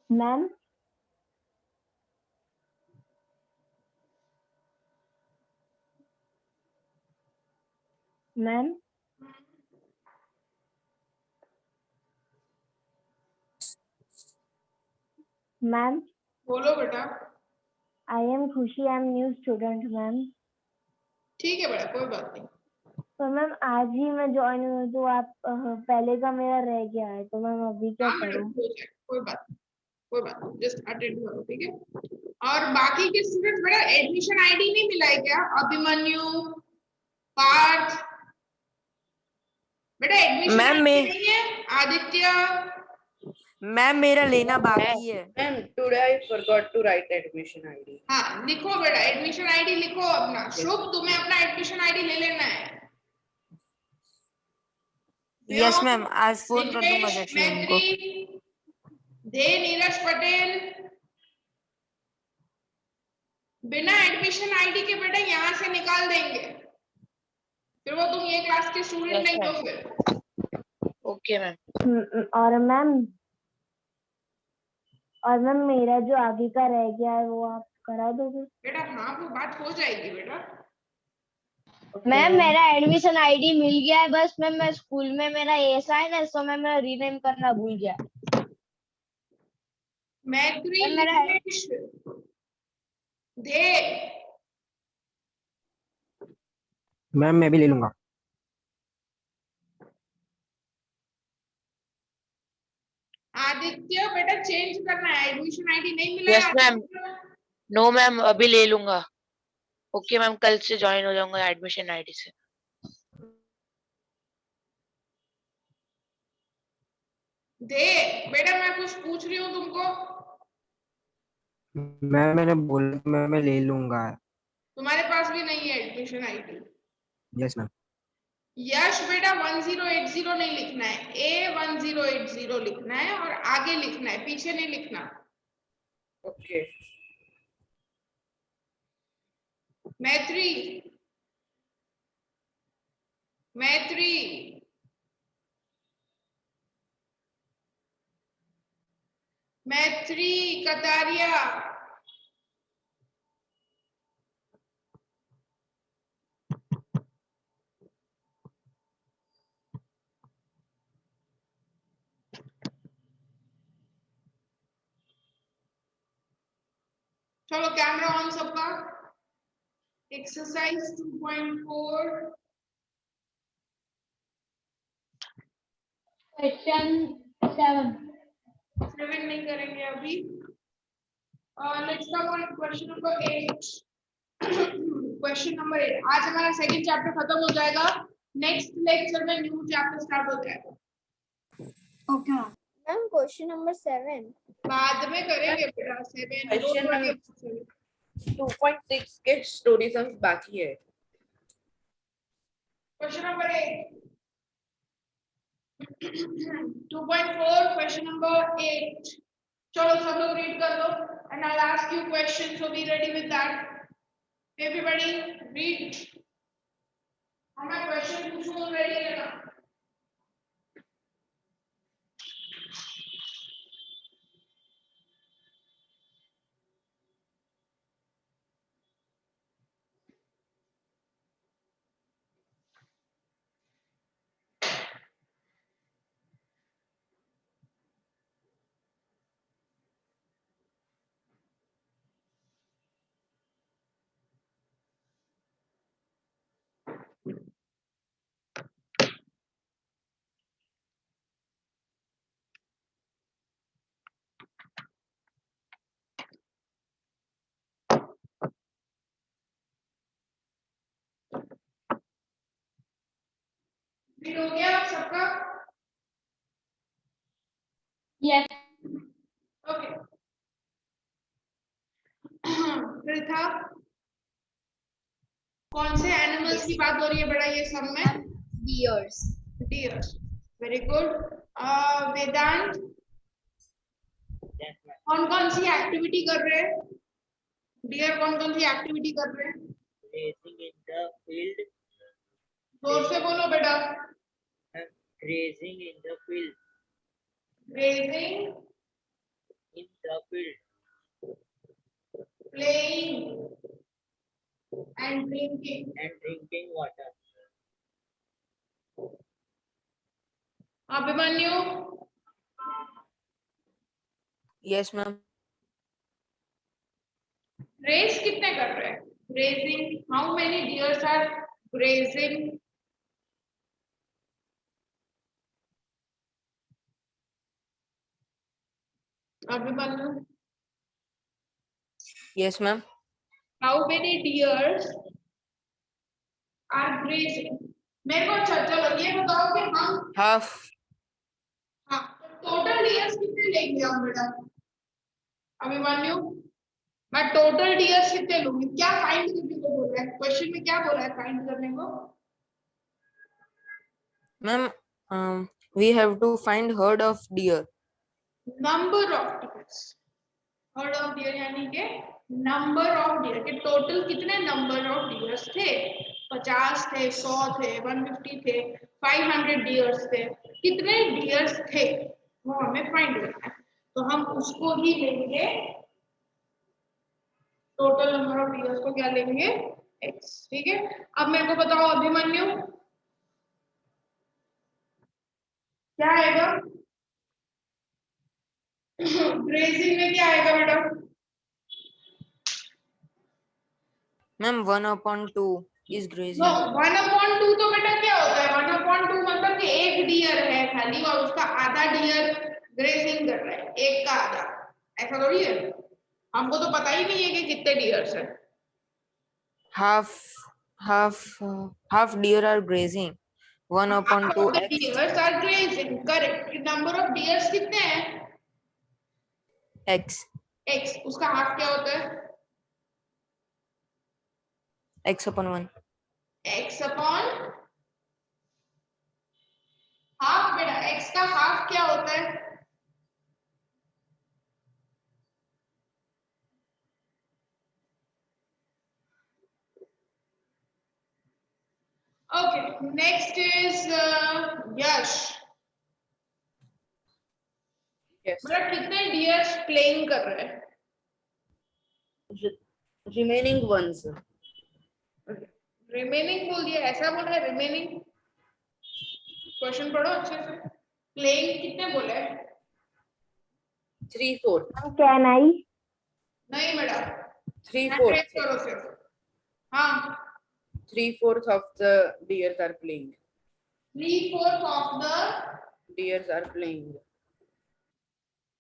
Ma'am ma'am ma'am बोलो बेटा। I am खुशी, I am new student ma'am. ठीक है बेटा, कोई बात नहीं। तो मैम आज ही मैं ज्वाइन हुई, तो आप पहले का मेरा रह गया है, तो मैम अभी क्या हाँ बेटा, करूँ? हो जाएगा, कोई बात नहीं, कोई बात नहीं, जस्ट अटेंड करो, ठीक है। और बाकी के स्टूडेंट्स, बेटा एडमिशन आईडी नहीं मिला है क्या? अभिमन्यु, पार्थ, बेटा एडमिशन मैम आईडी नहीं है? आदित्य, मैम मेरा लेना बाकी है। Ma'am today I forgot to write admission ID. हाँ लिखो बेटा, एडमिशन आईडी लिखो अपना। शुभ, तुम्हें अपना एडमिशन आईडी ले लेना है। यस मैम, आज फोन कर दूंगा नितेश, जैसे उनको। मैत्री, दे, नीरज पटेल, बिना एडमिशन आईडी के बेटा यहाँ से निकाल देंगे, फिर वो तुम ये क्लास के स्टूडेंट नहीं हो फिर। Okay ma'am. और मैम मेरा जो आगे का रह गया है वो आप करा दोगे? बेटा हाँ, वो बात हो जाएगी बेटा। मैम मेरा एडमिशन आईडी मिल गया है, बस मैम मैं स्कूल में मेरा ऐसा है ना, तो मैम मैं रीनेम करना भूल गया। मैत्री, मेरा नितेश, दे, मैम मैं भी ले लूंगा। आदित्य, बेटा चेंज करना है, एडमिशन आईडी नहीं मिला है यस मैम। नो मैम, अभी ले लूंगा। ओके मैम, कल से ज्वाइन हो जाऊंगा एडमिशन आईडी से। दे, बेटा मैं कुछ पूछ रही हूँ तुमको। मैंने बोला मैं ले लूंगा। तुम्हारे पास भी नहीं है admission ID? Yes ma'am. Yash बेटा 1080 नहीं लिखना है, A1080 लिखना है, और आगे लिखना है, पीछे नहीं लिखना। ओके। मैत्री, मैत्री, मैत्री कतारिया, चलो कैमरा ऑन सबका। एक्सरसाइज 2.4 क्वेश्चन 7 नहीं करेंगे अभी। Let's come on question number 8। Question number 8, आज हमारा सेकंड चैप्टर खत्म हो जाएगा, नेक्स्ट लेक्चर में न्यू चैप्टर स्टार्ट हो जाएगा। ओके मैम क्वेश्चन नंबर 7 बाद में करेंगे बेटा, 7 Question don't worry number- about 7। 2.6 के स्टोरी सम्स बाकी है। Question number 8 2.4 question number 8। चलो सब लोग रीड कर लो, and I will ask you question, so be ready with that. Everybody read. मैं क्वेश्चन पूछूंगा, रेडी रहना। रीड हो गया सबका? Yes okay. फिर था कौन से एनिमल्स की बात हो रही है बेटा ये सब में? Dears. Dears, very good. Vedant, कौन कौन सी एक्टिविटी कर रहे हैं डियर? कौन कौन सी एक्टिविटी कर रहे हैं? Grazing in the field. जोर से बोलो बेटा। Grazing in the field. Grazing in the field. Playing and drinking. And drinking water. Abhimanyu, Yes, ma'am. रेस कितने कर रहे हैं? Grazing. How many deers are grazing? Abhimanyu, Yes, ma'am. how many deers are grazing? मेरे को चलो ये बताओ कि हम Half. हाँ टोटल डियर्स कितने लेंगे हम बेटा? अभिमन्यु, मैं टोटल डियर्स कितने लूंगी? क्या फाइंड करने को बोल रहा है? क्वेश्चन में क्या बोला है फाइंड करने को? Ma'am, we have to find herd of deer. Number of dears. Heard of dear यानी कि नंबर ऑफ डियर के टोटल कितने नंबर ऑफ डियर्स थे? 50 थे, 100 थे, 150 थे, 500 डियर्स थे. कितने डियर्स थे वो हमें फाइंड करना है. तो हम उसको ही लेंगे. टोटल नंबर ऑफ डियर्स को क्या लेंगे? x. ठीक है. अब मेरे को बताओ अभिमन्यु क्या आएगा? ग्रेजिंग में क्या आएगा बेटा? Ma'am, 1/2 is no grazing. 1/2 तो बेटा क्या होता है? 1/2 मतलब कि एक डियर है खाली और उसका आधा डियर ग्रेजिंग कर रहा है. एक का आधा. ऐसा थोड़ी है. हमको तो पता ही नहीं है कि कितने डियर्स है. Half deer are grazing. 1/2 x. Deers are grazing. Correct. Number of deers कितने हैं? X. एक्स. उसका हाफ क्या होता है? X/1. X upon half. बेटा एक्स का हाफ क्या होता है? Okay. Next is Yash. Yes. मतलब कितने डियर्स प्लेइंग कर रहे हैं? Remaining ones. रिमेनिंग बोल दिया. ऐसा बोल रहा है रिमेनिंग. क्वेश्चन पढ़ो अच्छे से. प्लेइंग कितने बोले? 3/4. Can I? नहीं बेटा. 3/4. करो सिर्फ. हाँ. 3/4 of the deers are playing. 3/4 of the Deers are playing.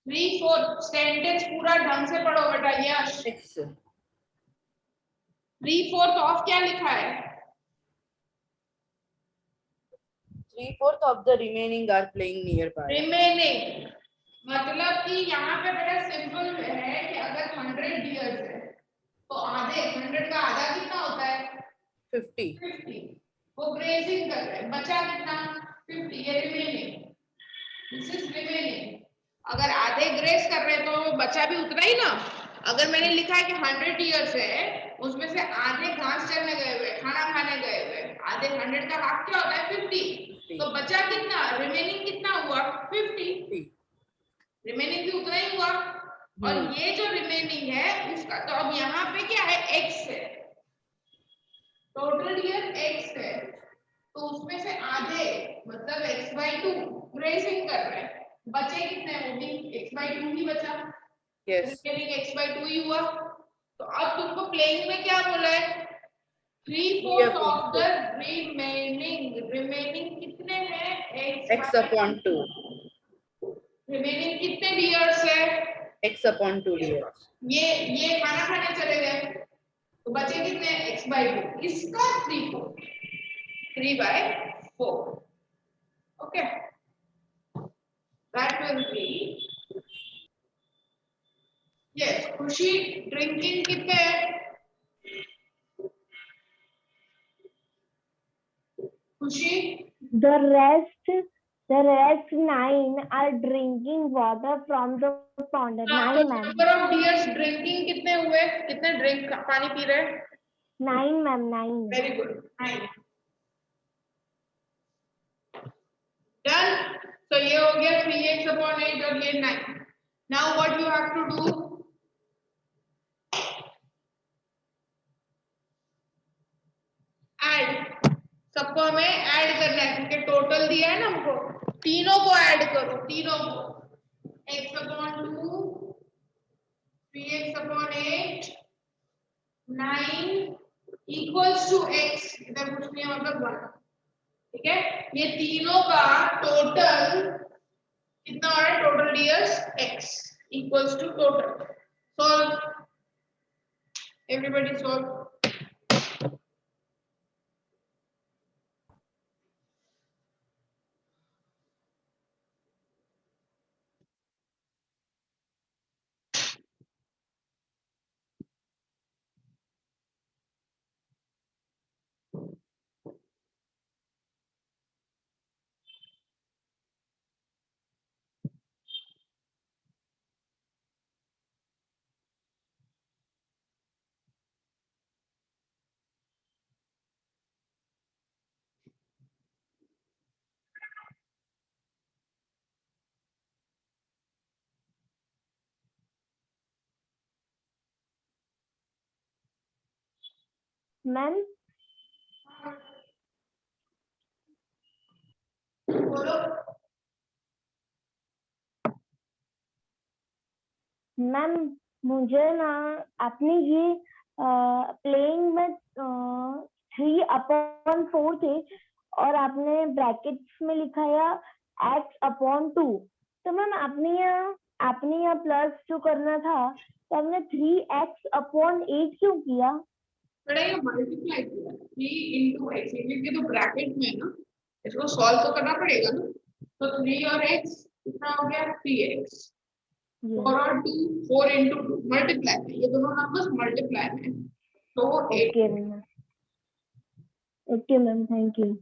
3/4 sentence पूरा ढंग से पढ़ो बेटा. यश. 6. 3/4 ऑफ क्या लिखा है? 3/4 of the remaining are playing nearby. Remaining मतलब कि यहाँ पे बेटा सिंपल है कि अगर 100 डियर्स है तो आधे 100 का आधा कितना होता है? 50. 50. वो ग्रेजिंग कर रहे हैं. बचा कितना? 50. ये रिमेनिंग. This is remaining. अगर आधे ग्रेज कर रहे हैं तो बचा भी उतना ही ना. अगर मैंने लिखा है कि 100 इयर्स है उसमें से आधे घास चरने गए हुए, खाना खाने गए हुए, आधे 100 का हाफ क्या होता है? 50. तो बचा कितना? रिमेनिंग कितना हुआ? 50. रिमेनिंग भी उतना ही हुआ. और ये जो रिमेनिंग है उसका तो अब यहाँ पे क्या है? x है. टोटल डियर x है तो उसमें से आधे मतलब x/2 ग्रेजिंग कर रहे हैं. बचे कितने? वो भी x/2 ही बचा. Yes. रिमेनिंग x/2 ही हुआ. तो अब तुमको प्लेइंग में क्या बोला है? 3/4 ऑफ द रिमेनिंग. रिमेनिंग कितने हैं? X/2. रिमेनिंग कितने डियर्स है? X/2 deers. ये खाना खाने चले गए तो बचे कितने? x/2. इसका 3/4. 3/4. Okay. That will be yes. खुशी ड्रिंकिंग कितने है? खुशी The rest 9 are drinking water from the pond. 9, ma'am. Number of dears drinking कितने हुए? कितने ड्रिंक पानी पी रहे हैं? 9, ma'am. 9. Very good. 9. डन. तो ये हो गया 3x/8 और ये 9. Now what you have to do, add, सबको हमें ऐड करना है क्योंकि टोटल दिया है ना हमको, तीनों को ऐड करो, तीनों को, x upon 2, 3x upon 8, 9 equals to x, इधर कुछ नहीं है मतलब 1, ठीक है। ये तीनों का टोटल कितना हो रहा है, total deers x equals to total. Solve, everybody solve. Ma'am बोलो। मैम मुझे ना आपने ये प्लेइंग में 3/4 थे और आपने ब्रैकेट्स में लिखा है x/2। तो मैम आपने यहाँ प्लस जो करना था तो आपने 3x/8 क्यों किया? बेटा ये मल्टीप्लाई किया 3 into x, क्योंकि तो ब्रैकेट में है ना, इसको सॉल्व तो करना पड़ेगा ना। तो 3 और x कितना हो गया, 3x, 4 और 2, 4 into 2 मल्टीप्लाई में, ये दोनों नंबर्स मल्टीप्लाई में, तो 8। Okay ma'am, okay ma'am, thank you.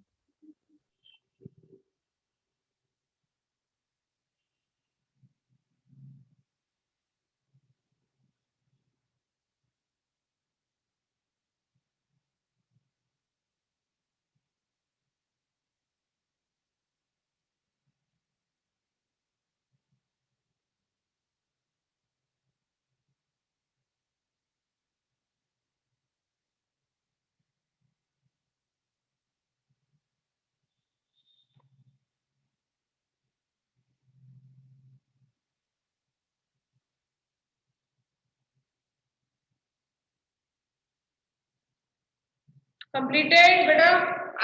Completed बेटा,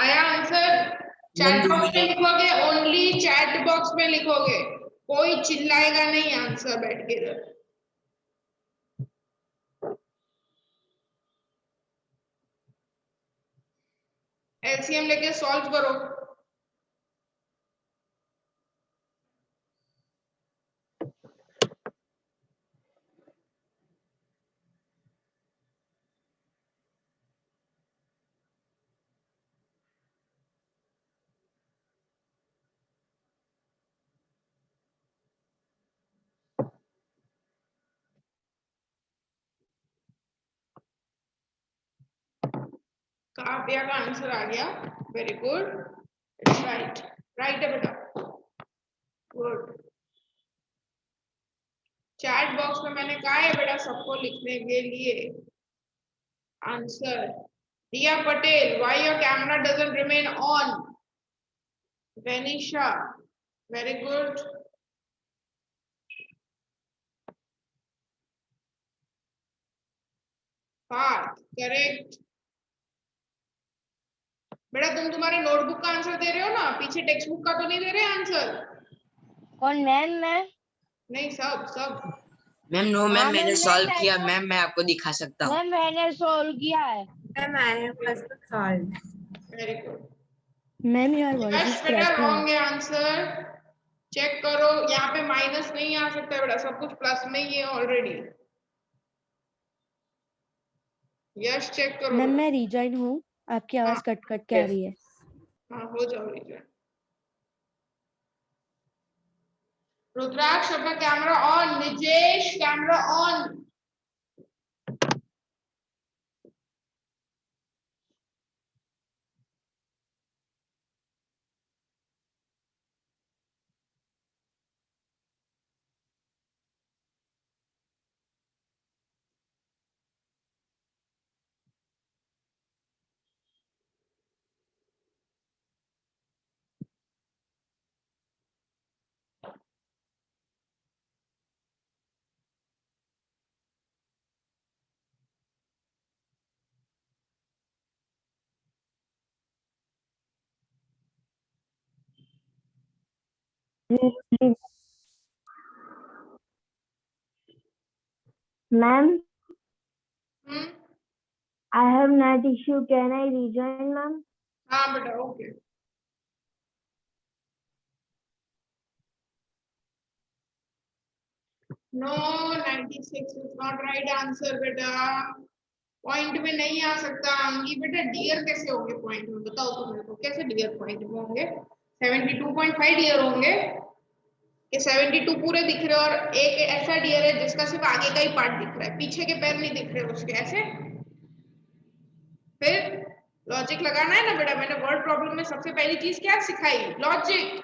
आया आंसर? चैट बॉक्स में लिखोगे, ओनली चैट बॉक्स में लिखोगे, कोई चिल्लाएगा नहीं आंसर बैठ के इधर। एलसीएम लेके सॉल्व करो। काव्या का आंसर आ गया, very good, it's right, right है बेटा, गुड। चैट बॉक्स में मैंने कहा है बेटा सबको लिखने के लिए answer. Diya Patel, why your camera doesn't remain on? Vanisha, very good. Parth, correct. बेटा तुम तुम्हारे नोटबुक का आंसर दे रहे हो ना, पीछे टेक्स्ट बुक का तो नहीं दे रहे आंसर? कौन मैम? मैं नहीं, सब सब। मैम नो मैम, हाँ, मैंने मैम, सॉल्व मैं किया तो- मैम, मैं आपको दिखा सकता हूँ। मैम मैंने सॉल्व किया है। Ma'am, I have also solved. Very good. Ma'am your voice Yash is बेटा क्रैकिंग। रॉन्ग है आंसर, चेक करो, यहाँ पे माइनस नहीं आ सकता बेटा, सब कुछ प्लस में ही है ऑलरेडी। यश चेक करो मैम बेटा। मैं रीजॉइन हूँ, आपकी आवाज हाँ। कट कट के आ रही है। हाँ, हो जाओ रिजॉइन। रुद्राक्ष अपना camera on, Nijesh camera on. Ma'am hmm, I have net issue. Can I rejoin, ma'am? हाँ बेटा, okay. No, 96 is not right answer बेटा। पॉइंट में नहीं आ सकता आंगी बेटा। डियर कैसे होंगे पॉइंट में, बताओ तो मेरे को, कैसे डियर पॉइंट में होंगे? 72.5 डियर होंगे। ये 72 पूरे दिख रहे और एक ऐसा डियर है जिसका सिर्फ आगे का ही पार्ट दिख रहा है, पीछे के पैर नहीं दिख रहे उसके, ऐसे। फिर लॉजिक लगाना है ना बेटा। मैंने वर्ड प्रॉब्लम में सबसे पहली चीज क्या सिखाई? लॉजिक।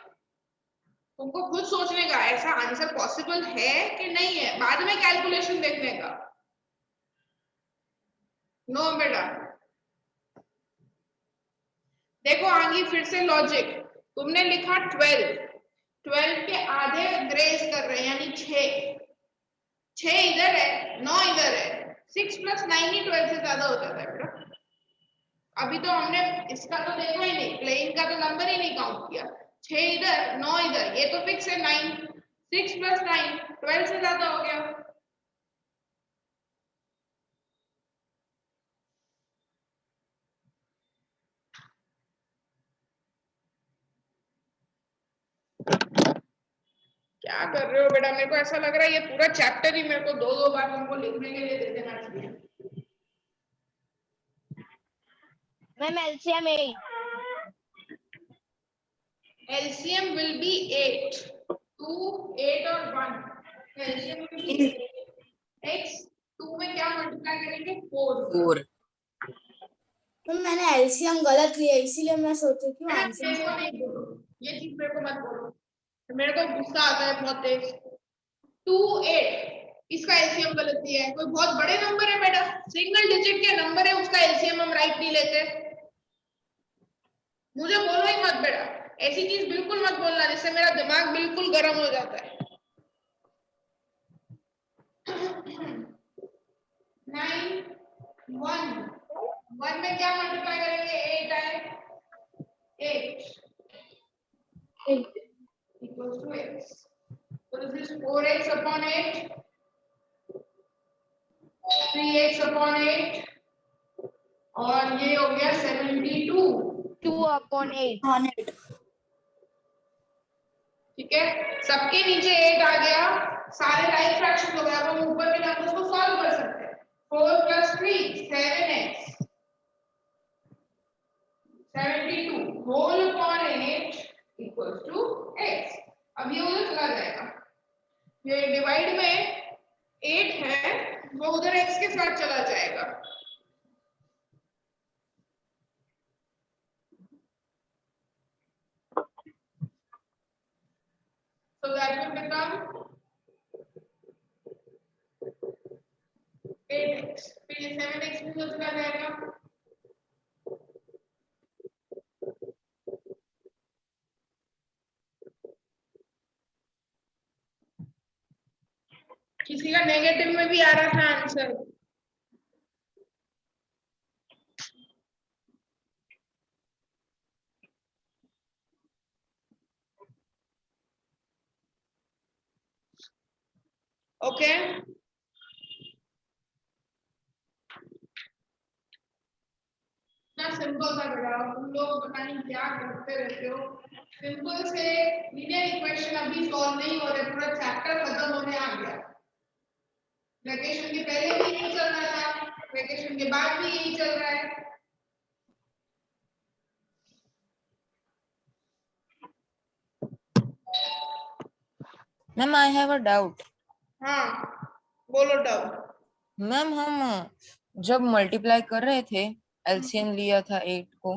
तुमको खुद सोचने का ऐसा आंसर पॉसिबल है कि नहीं है, बाद में कैलकुलेशन देखने का। नो बेटा। देखो आगे फिर से लॉजिक। तुमने लिखा 12 के आधे ग्रेस कर रहे हैं यानी 6 इधर है, 9 इधर है। 6 + 9 ही 12 से ज्यादा हो जाता है बेटा। अभी तो हमने इसका तो देखा ही नहीं, प्लेन का तो नंबर ही नहीं काउंट किया। 6 इधर 9 इधर, ये तो फिक्स है 9। 6 + 9 12 से ज्यादा हो गया। क्या कर रहे हो बेटा? मेरे को ऐसा लग रहा है ये पूरा चैप्टर ही मेरे को 2-2 बार तुमको लिखने के लिए दे देना चाहिए। Ma'am LCM 8। LCM will be 8. 2, 8 और 1। LCM will be 8. X 2 में क्या मल्टीप्लाई करेंगे? 4। 4। तो मैंने एलसीएम गलत लिया इसीलिए मैं सोची कि आंसर मेरे को नहीं बोलो, ये चीज मेरे को मत बोलो, मेरे को गुस्सा आता है बहुत तेज। 2, 8 इसका एलसीएम गलत दिया है। कोई बहुत बड़े नंबर है बेटा, सिंगल डिजिट के नंबर है, उसका एलसीएम हम राइट नहीं लेते। मुझे बोलो ही मत बेटा, ऐसी चीज बिल्कुल मत बोलना जिससे मेरा दिमाग बिल्कुल गर्म हो जाता है। 9, 1 में क्या मल्टीप्लाई करेंगे? 8 आए, 8 equals to x. So this is 4x upon 8, 3x upon 8 और ये हो गया 72। 2/8। ठीक है, सबके नीचे 8 आ गया, सारे राइट फ्रैक्शन हो गया। अब हम ऊपर के नंबर्स को सॉल्व कर सकते हैं। 4 + 3 7x, 72 whole upon 8 equals to x। अब ये उधर चला जाएगा, ये डिवाइड में 8 है वो उधर x के साथ चला जाएगा। So that will become 8x। फिर ये 7x भी उधर चला जाएगा। किसी का नेगेटिव में भी आ रहा था आंसर। ओके, ना सिंपल था बेटा, तुम लोग पता नहीं क्या करते रहते हो। सिंपल से लीनियर इक्वेशन अभी सॉल्व नहीं हो रहे, पूरा चैप्टर खत्म होने आ गया। वैकेशन के पहले भी यही चल रहा था, वैकेशन के बाद भी यही चल रहा है। Ma'am I have a doubt. हाँ बोलो डाउट। मैम हम जब मल्टीप्लाई कर रहे थे, एलसीएम लिया था 8 को,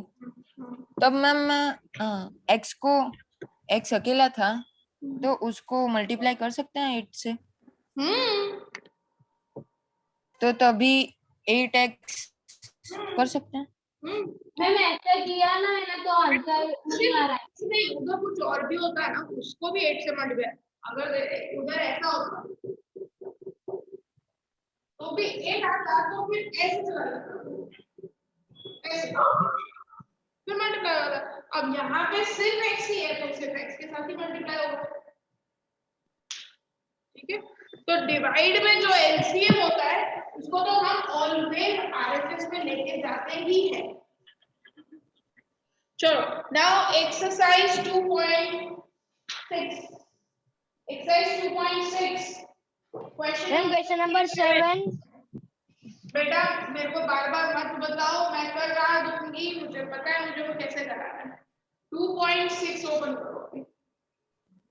तब मैम मैं x अकेला था तो उसको मल्टीप्लाई कर सकते हैं 8 से, तो तभी 8x कर सकते हैं। मैम ऐसा किया ना मैंने तो आंसर नहीं आ रहा है। नहीं, उधर कुछ और भी होता है ना, उसको भी 8 से मल्टीप्लाई। अगर उधर ऐसा होता तो भी 8 आता तो फिर ऐसे चला जाता, ऐसे फिर मल्टीप्लाई होता। अब यहाँ पे सिर्फ x ही है तो सिर्फ x के साथ ही मल्टीप्लाई होगा। डिवाइड में जो एलसीएम होता है उसको तो हम ऑलवेज आरएचएस में लेके जाते ही हैं। चलो now exercise 2.6 exercise 2.6 question number 7 बेटा मेरे को बार बार मत बताओ, मैं कर रहा दूंगी, मुझे पता है मुझे वो कैसे कराना है। 2.6 ओपन करो।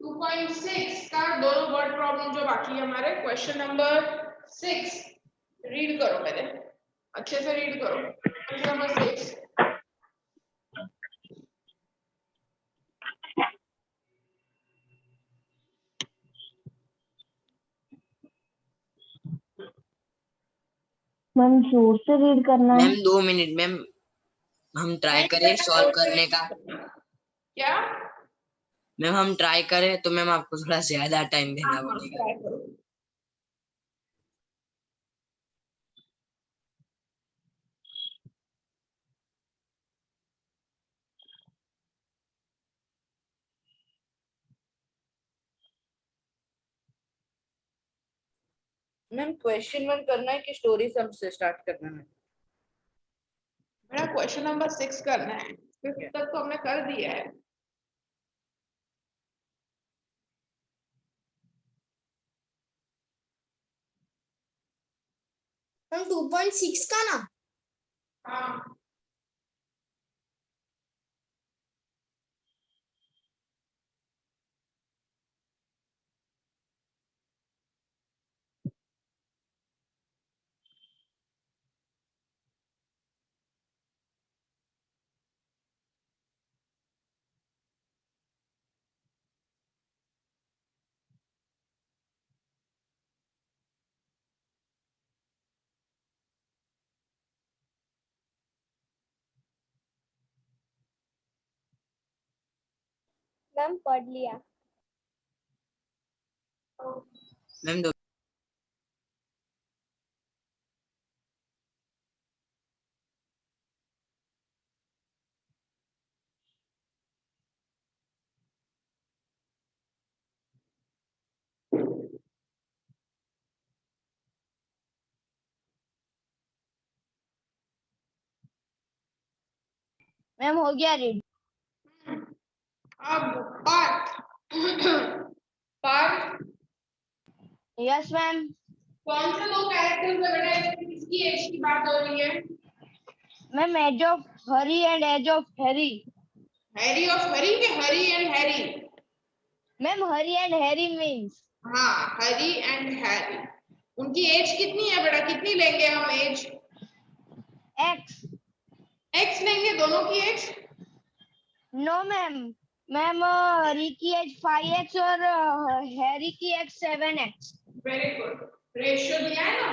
2.6 का दोनों वर्ड प्रॉब्लम जो बाकी है हमारे, क्वेश्चन नंबर 6 रीड करो, पहले अच्छे से रीड करो। क्वेश्चन नंबर 6 मैम जोर से रीड करना है। मैम 2 मिनट मैम, हम ट्राई करें सॉल्व करने का। क्या मैम हम ट्राई करें तो मैम आपको थोड़ा ज्यादा टाइम देना पड़ेगा। ट्राई करो। मैम क्वेश्चन 1 करना है कि स्टोरी सम से स्टार्ट करना है? मेरा क्वेश्चन नंबर 6 करना है, 5 तक तो हमने कर दिया है। हम 2.6 का ना हाँ मैम पढ़ लिया। मैम मैम हो गया रीड। अब पार्थ पार्थ यस मैम। कौन से दो कैरेक्टर्स है बेटा, इसमें किसकी एज की बात हो रही है? Ma'am age of Hari and age of Harry. Harry of Hari के Hari and Harry? Ma'am Hari and Harry means हाँ हरी एंड हैरी, उनकी एज कितनी है बेटा, कितनी लेंगे हम एज? एक्स। एक्स लेंगे दोनों की एज? नो मैम, मैम हरी की एज 5x और हैरी की as 7x। Very good, ratio दिया है ना?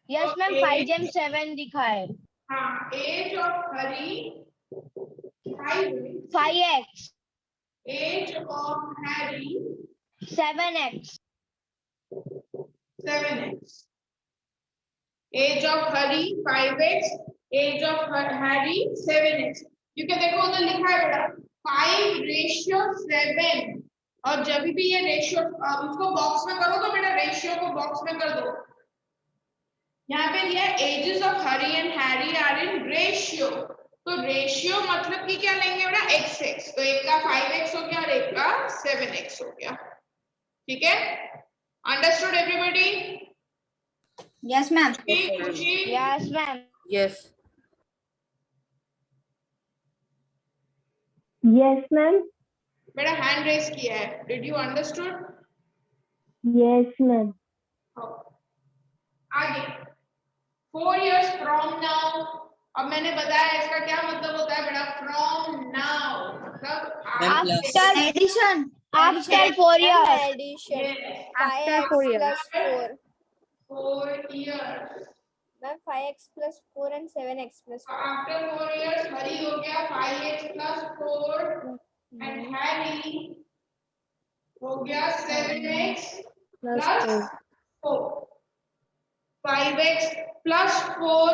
यस तो मैम, age- 5m7 दिखा है। हाँ age of Hari 5, 5x, age of Harry 7x। 7x, age of Hari 5x, age of Harry 7x। क्योंकि देखो उधर लिखा है बेटा 5:7, और जब भी ये रेशियो उसको बॉक्स में करो तो बेटा रेशियो को बॉक्स में कर दो। यहाँ पे दिया ages of Hari and Harry are in ratio, तो रेशियो मतलब कि क्या लेंगे बेटा x, तो एक का 5x हो गया और एक का 7x हो गया। ठीक है, understood everybody? Yes ma'am. Khushi? Yes ma'am. Yes yes ma'am. बेटा हैंड रेस किया है, did you understood? Yes ma'am. आगे 4 years फ्रॉम नाउ, अब मैंने बताया इसका क्या मतलब होता है बेटा, फ्रॉम नाउ मतलब ma'am after addition after 4 years। Addition After 4 years। 4 years, ma'am 5x plus 4 and 7x plus 4 after 4 years Hari हो गया 5x plus 4 एंड हैरी हो गया 7x plus 4, 5x plus 4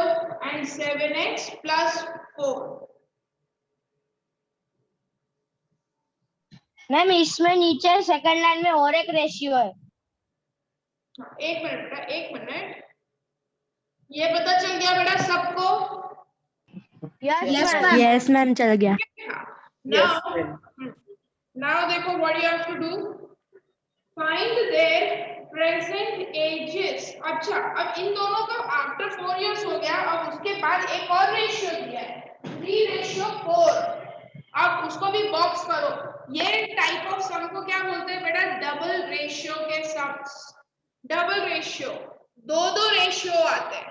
and 7x plus 4। Ma'am इसमें नीचे second line में और एक ratio है। एक मिनट बेटा, एक मिनट। ये पता चल गया बेटा सबको? यस मैम चल गया। Now, now देखो what you have to do. Find their present ages. अच्छा, अब इन दोनों का आफ्टर 4 years हो गया। अब उसके बाद एक और रेशियो दिया है 3:4। अब उसको भी बॉक्स करो। ये टाइप ऑफ सम को क्या बोलते हैं बेटा? डबल रेशियो के सम्स। डबल रेशियो, दो रेशियो आते हैं।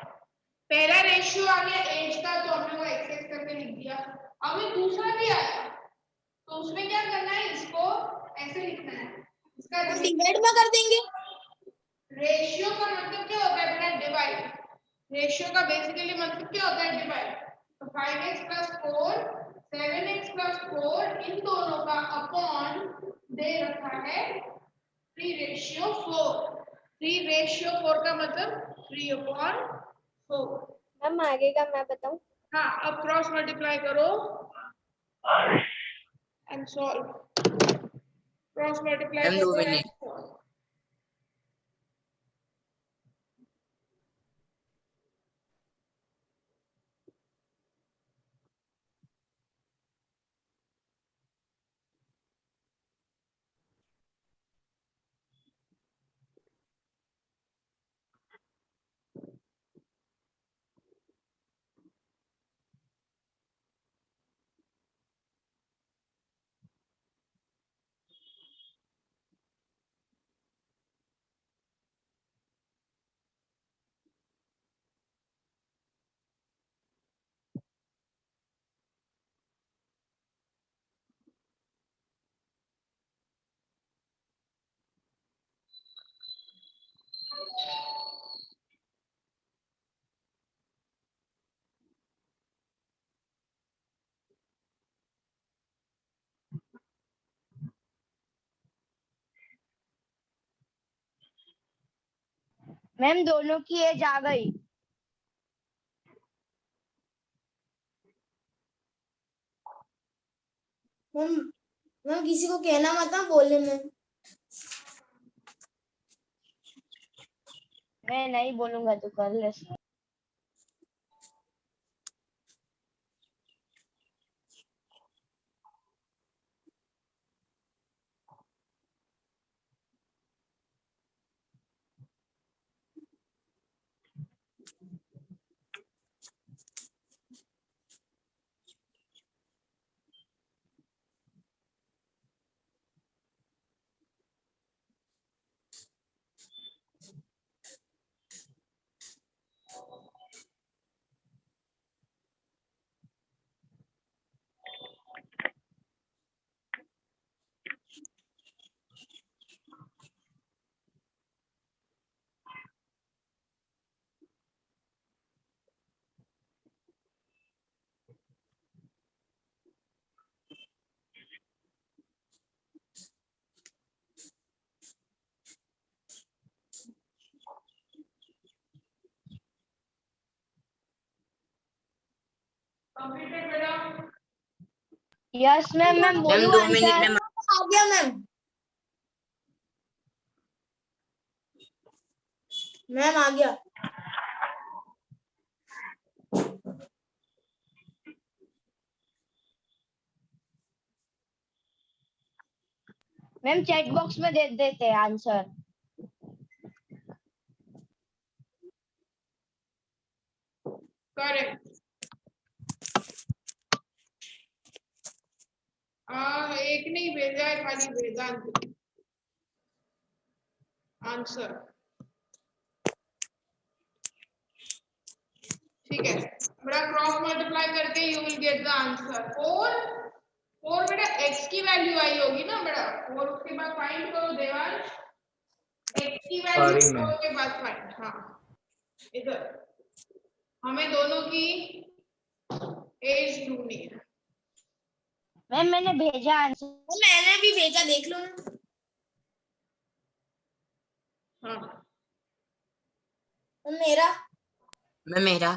पहला रेशियो आ गया एज का, तो हमने वो एक्सेस करके लिख दिया। अब ये दूसरा भी आया, तो उसमें क्या करना है? इसको ऐसे लिखना है। इसका डिवाइड में कर देंगे। रेशियो का मतलब क्या होता है बेटा? डिवाइड। रेशियो का बेसिकली मतलब क्या होता है? डिवाइड। तो 5x + 4, 7x + 4 इन दोनों का अपॉन दे रखा है 3:4। 3:4 का मतलब 3/4। मैम आगे का मैं बताऊं? हाँ, अब क्रॉस मल्टीप्लाई करो and solve. Cross multiply ma'am 2 करो मिनट। and solve. मैम दोनों की एज आ गई। मैम किसी को कहना मत ना बोलने में। मैं नहीं बोलूंगा तो कर ले। कंप्लीटेड बेटा? Yes ma'am. मैम मैम बोलूं 2 मिनट आंसर? मैम। आ गया मैम। मैम आ गया। मैम चैट बॉक्स में दे देते हैं आंसर। करेक्ट। एक नहीं भेजा है, खाली वेदांत आंसर। ठीक है बेटा, क्रॉस मल्टीप्लाई करके you will get the answer. 4 बेटा x की वैल्यू आई होगी ना बेटा? 4 उसके बाद फाइंड करो देवांश। x की वैल्यू Sorry, ma'am. 4 के बाद फाइंड। हाँ, इधर हमें दोनों की एज ढूंढनी है। मैम मैंने भेजा आंसर। मैंने भी भेजा, देख लो ना। हाँ, मेरा मैम मेरा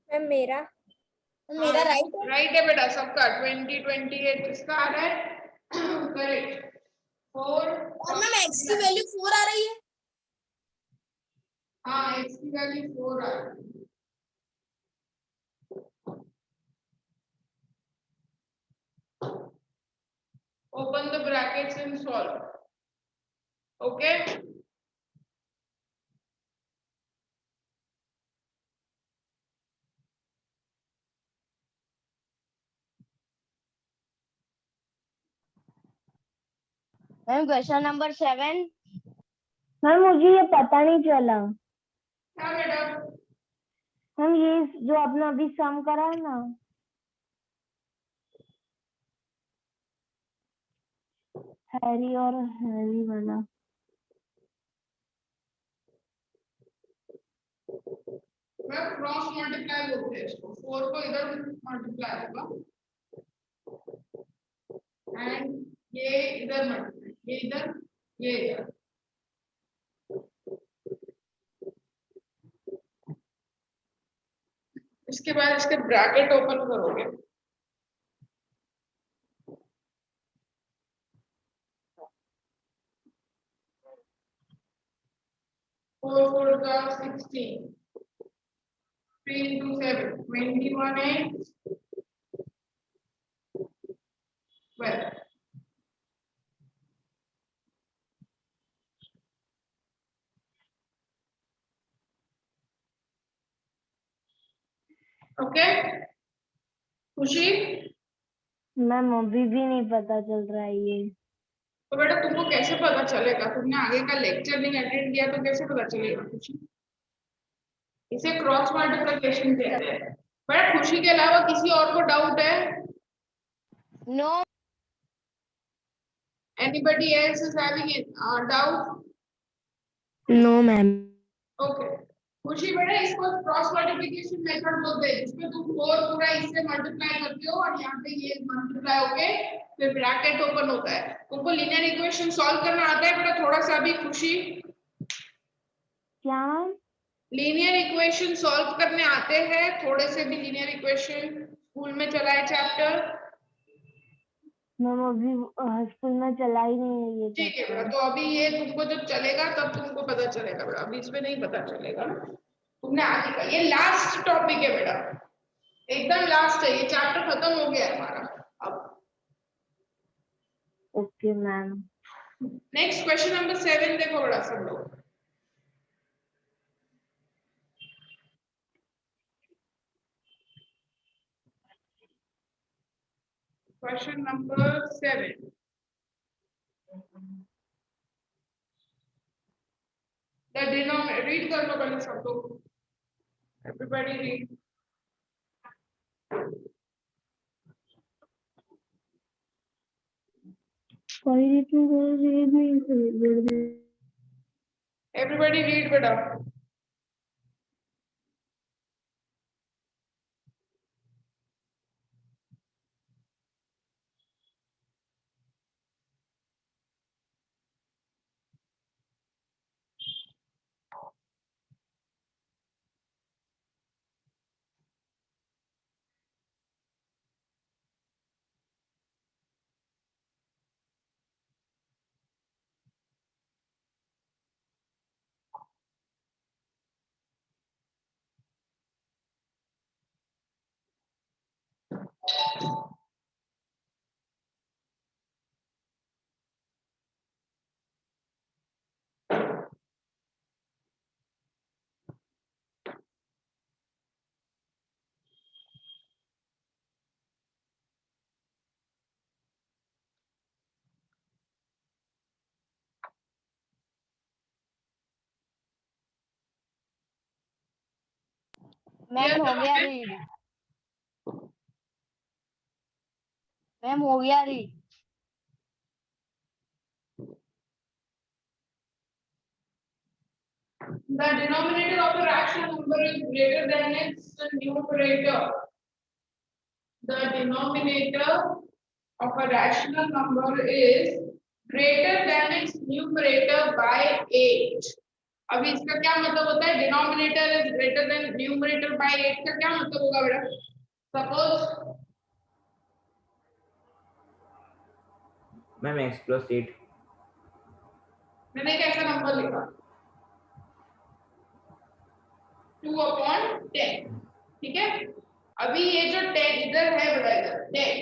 मैम मेरा मेरा राइट है। राइट है बेटा सबका। 2028 किसका आ रहा है? करेक्ट। 4 और मैम x की वैल्यू 4 आ रही है। हाँ x की वैल्यू 4 आ रही है। Open the brackets and solve. Okay. Ma'am question number 7। Ma'am मुझे ये पता नहीं चला। क्या बेटा? मैम ये जो आपने अभी सम करा है ना, हैरी और हैरी वाला। मैं क्रॉस मल्टीप्लाई बोलते हैं इसको। 4 को इधर मल्टीप्लाई होगा एंड ये इधर मल्टीप्लाई, ये इधर, ये इधर। इसके बाद इसके ब्रैकेट ओपन करोगे। फोर का 16, 3 into 7, 21 and 12. ओके खुशी? मैम अभी भी नहीं पता चल रहा है ये। तो बेटा तुमको कैसे पता चलेगा? तुमने आगे का लेक्चर नहीं अटेंड किया तो कैसे पता चलेगा खुशी? इसे क्रॉस मल्टीप्लिकेशन कहते हैं। बेटा खुशी के अलावा किसी और को डाउट है? No. Anybody else is having a doubt? No ma'am. Okay Khushi बेटा इसको क्रॉस मल्टीप्लिकेशन मेथड बोलते हैं, जिसमें तुम 4 पूरा इससे मल्टीप्लाई करते हो और यहाँ पे ये मल्टीप्लाई होके फिर ब्रैकेट ओपन होता है। तुमको लीनियर इक्वेशन सॉल्व करना आता है बेटा थोड़ा सा भी खुशी? क्या? लीनियर इक्वेशन सॉल्व करने आते हैं थोड़े से भी? लीनियर इक्वेशन स्कूल में चला है चैप्टर? मैम अभी स्कूल में चला ही नहीं है ये ठीक है बेटा, चैप्टर। तो अभी ये तुमको जब चलेगा तब तुमको पता चलेगा बेटा, अभी इसमें नहीं पता चलेगा। तुमने आगे का ये लास्ट टॉपिक है बेटा, एकदम लास्ट है, ये चैप्टर खत्म हो गया है हमारा अब। Okay ma'am. Next question number 7 देखो बेटा सब लोग। Question number 7। The denominator read कर लो पहले सब लोग, एवरीबॉडी रीड। एवरीबॉडी रीड बेटा। मैम हो गया रीड। मैम हो गया read. The denominator of a rational number is greater than its numerator. The denominator of a rational number is greater than its numerator by 8. अभी इसका क्या मतलब होता है? Denominator is greater than numerator bye 8 का क्या मतलब होगा बेटा? Suppose ma'am x plus 8। मैंने कैसा नंबर लिखा 2/10, ठीक है। अभी ये जो 10 इधर है बेटा, इधर 10,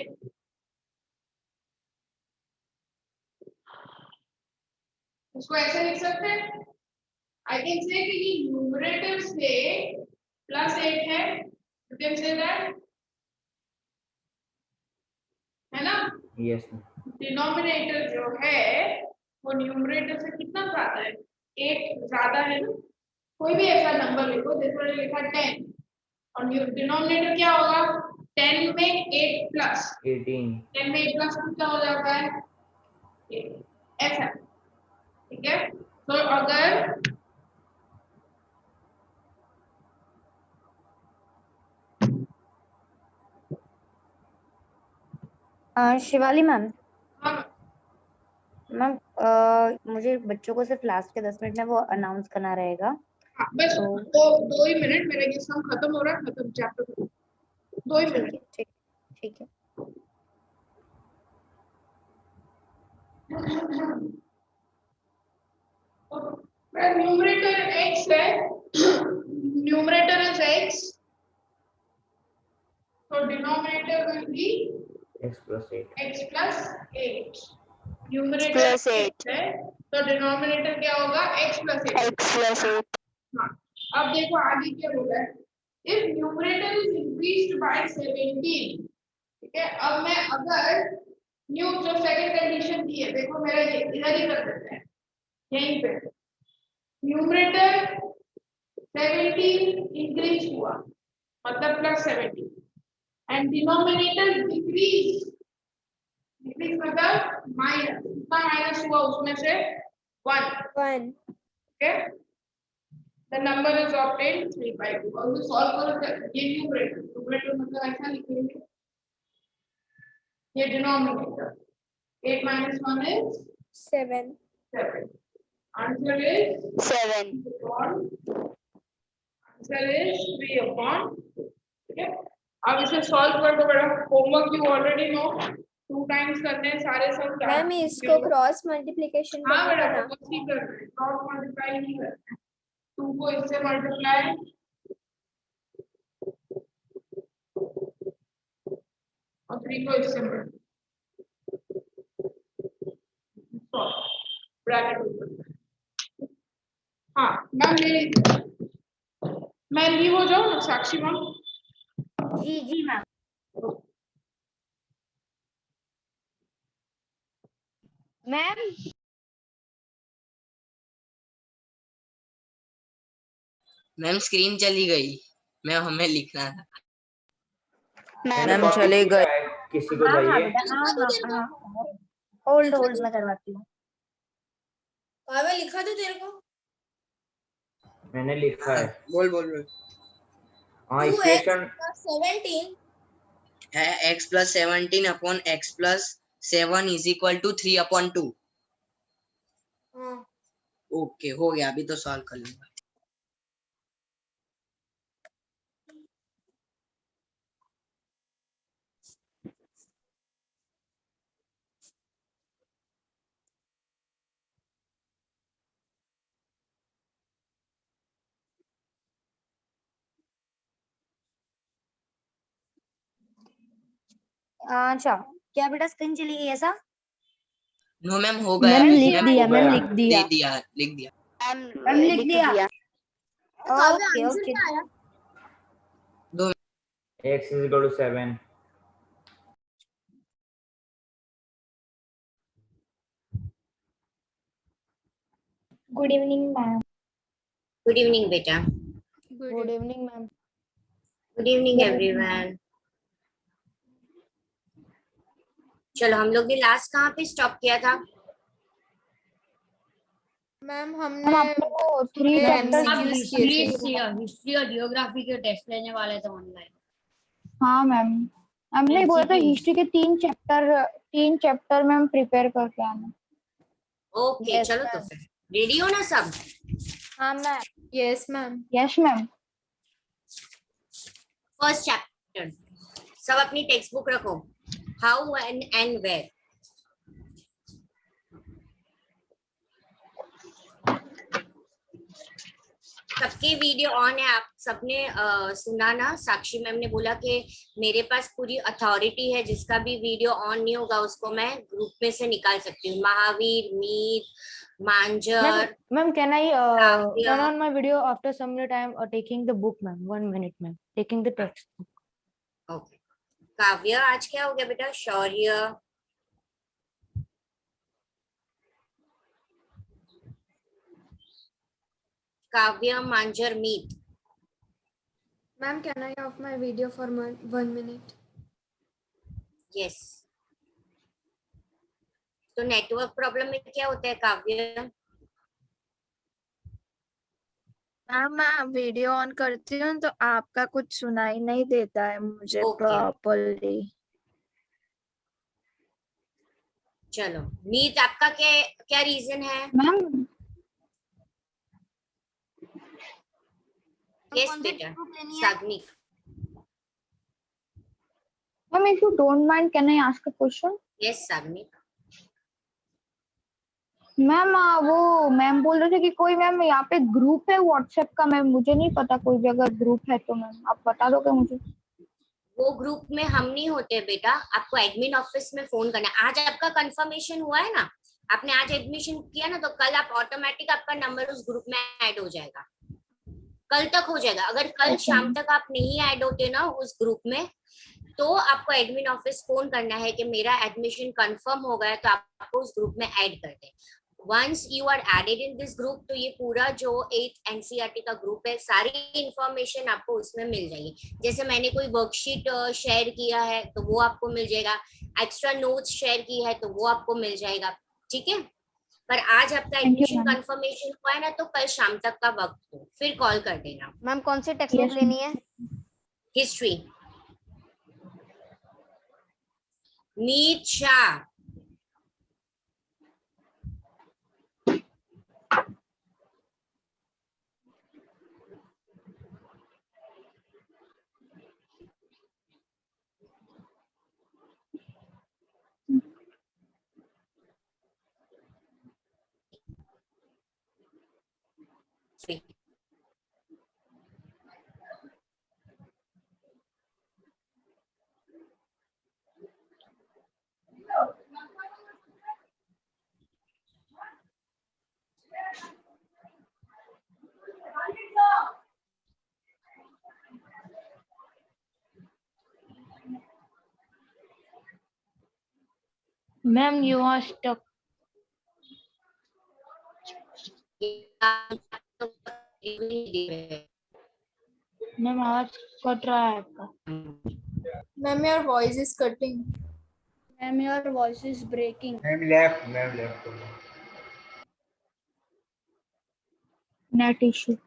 इसको ऐसे लिख सकते हैं। आई कैन से कि ये न्यूमरेटर से +8 है, यू कैन से दैट, है ना। Yes, ma'am. डिनोमिनेटर जो है वो न्यूमरेटर से कितना ज्यादा है, 8 ज्यादा है ना। कोई भी ऐसा नंबर लिखो, जैसे मैंने लिखा 10 और डिनोमिनेटर क्या होगा, 10 में 8 प्लस 18. 10 में 8 प्लस कितना हो जाता है 8, ऐसा, ठीक है। तो अगर शिवाली मैम, हम मैम मुझे बच्चों को सिर्फ लास्ट के 10 मिनट में वो अनाउंस करना रहेगा। हाँ, बस दो ही मिनट, मेरा ये सम खत्म हो रहा है, खत्म चैप्टर, 2 ही मिनट। ठीक ठीक है। न्यूमरेटर x है, न्यूमरेटर इज x, तो denominator will be X plus 8. x plus 8, numerator x है तो डिनोमिनेटर क्या होगा x plus 8। हाँ, अब देखो आगे क्या बोला है, if numerator is increased by 17, ठीक है। अब मैं अगर न्यू जो सेकंड कंडीशन दी है, देखो मेरा ये इधर ही कर देते हैं, यहीं पे न्यूमरेटर 17 इंक्रीज हुआ मतलब +17 एंड डिनोमिनेटर डिक्रीज, डिक्रीज मतलब माइनस, कितना माइनस हुआ उसमें से 1, okay. The number is obtained 3/2। और ये सॉल्व करो, ये न्यूमरेटर, न्यूमरेटर मतलब ऐसा लिखेंगे, ये denominator 8 - 1 is 7. 7, answer is 7. answer is 3/2, ठीक है। अब इसे सॉल्व कर दो बेटा, homework you already know, 2 times करने हैं सारे सब। मैम इसको क्रॉस मल्टीप्लिकेशन हाँ करना बेटा, था ना? वो ठीक कर रहे हैं, क्रॉस मल्टीप्लाई नहीं कर रहे हैं, 2 को इससे मल्टीप्लाई और 3 को इससे मल्टीप्लाई, ब्रैकेट ऊपर। हाँ मैम ले लीजिए, मैं लीव हो जाऊँ ना साक्षी मैम? जी जी मैम। मैम मैम स्क्रीन चली गई, मैं हमें लिखना था। मैंने मैम कॉपी चले किया गए। है, किसी को हाँ हाँ चाहिए? बेटा, हाँ। होल्ड मैं करवाती हूँ। काव्य लिखा था तेरे को? मैंने लिखा है। बोल बोल बोल। हाँ, 2x इक्वेशन plus 17 है x plus 17 upon x plus 7 is equal to 3/2। हाँ। ओके, हो गया, अभी तो सॉल्व कर लूंगा। अच्छा, क्या बेटा स्क्रीन चली गई ऐसा? नो मैम, हो गया, मैम लिख मैम दिया, हो गया। मैम लिख दिया। लिख दिया, लिख दिया। मैम लिख दिया। काव्य ओके आंसर ओके। क्या आया? x is equal to 7। Good evening ma'am. Good evening बेटा। Good evening ma'am. Good evening everyone. चलो, हम लोग ने लास्ट कहाँ पे स्टॉप किया था? मैम हमने वो 3 चैप्टर्स हिस्ट्री और जियोग्राफी के टेस्ट लेने वाले थे ऑनलाइन। हाँ मैम, हमने बोला था हिस्ट्री के 3 चैप्टर में हम प्रिपेयर करके आना। ओके Yes, चलो, तो ma'am. फिर रेडी हो ना सब? हाँ ma'am. Yes ma'am. Yes ma'am. First chapter, सब अपनी टेक्स्ट बुक रखो। How and where. सबके वीडियो ऑन है, आप सबने सुना ना, साक्षी मैम ने बोला कि मेरे पास पूरी अथॉरिटी है, जिसका भी वीडियो ऑन नहीं होगा उसको मैं ग्रुप में से निकाल सकती हूँ। महावीर, मीत, मांजर, Ma'am, can I काव्य। turn on my video after some minute? I am taking the book, ma'am. 1 minute, ma'am. Taking the text. Okay काव्य, आज क्या हो गया बेटा? शौर्य, काव्य, मांजर, मीत। Ma'am, can I off my video for 1 minute? Yes. तो नेटवर्क प्रॉब्लम में क्या होता है काव्य? मैम मैं वीडियो ऑन करती हूँ तो आपका कुछ सुनाई नहीं देता है मुझे Okay. प्रॉपर्ली। चलो मीत, आपका क्या क्या रीजन है? मैम यस बेटा। Sagnik, ma'am if you don't mind can I ask a question? Yes Sagnik. Ma'am वो मैम बोल रहे थे कि कोई मैम यहाँ पे ग्रुप है व्हाट्सएप का, मैम मुझे नहीं पता कोई जगह ग्रुप है तो मैम आप बता दोगे मुझे? वो ग्रुप में हम नहीं होते बेटा, आपको एडमिन ऑफिस में फोन करना है। आज आपका कंफर्मेशन हुआ है ना, आपने आज एडमिशन किया ना, तो कल आप ऑटोमेटिक आपका नंबर उस ग्रुप में ऐड हो जाएगा, कल तक हो जाएगा। अगर कल शाम तक आप नहीं ऐड होते ना उस ग्रुप में, तो आपको एडमिन ऑफिस फोन करना है कि मेरा एडमिशन कंफर्म हो गया, तो आपको उस ग्रुप में ऐड कर दें। Once you are added in this group, तो ये पूरा जो 8 एनसीईआरटी का ग्रुप है, सारी इंफॉर्मेशन आपको उसमें मिल जाएगी। जैसे मैंने कोई वर्कशीट शेयर किया है तो वो आपको मिल जाएगा, एक्स्ट्रा नोट्स शेयर की है तो वो आपको मिल जाएगा, ठीक है। पर आज आपका एडमिशन कंफर्मेशन हुआ है ना, तो कल शाम तक का वक्त हो, फिर कॉल कर देना। मैम कौन सी टेक्स्ट बुक लेनी है? History. Meet Shah. Ma'am you are stuck. Ma'am आवाज कट रहा है आपका। Ma'am, your voice is cutting. Ma'am your voice is breaking. Ma'am left net issue.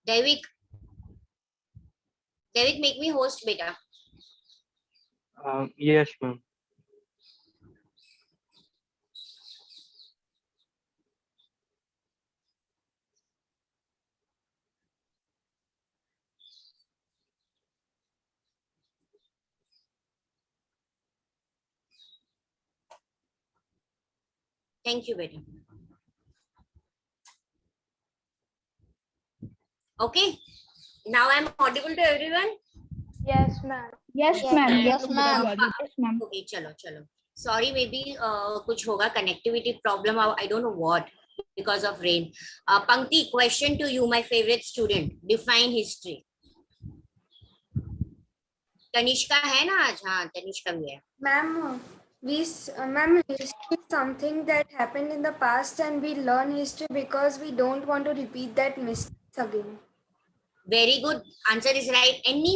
Devik, make me host beta. Yes, ma'am. Thank you beta. Okay, now I'm audible to everyone. Yes ma'am. Yes ma'am. Yes ma'am. Yes ma'am. Okay, चलो sorry, maybe कुछ होगा connectivity problem, I don't know what, because of rain. Pankti, question to you, my favorite student, define history. Tanishka है ना आज? हाँ तनिष्का भी है। Ma'am, history is something that happened in the past, and we learn history because we don't want to repeat that mistakes again. Very good, answer is right. Any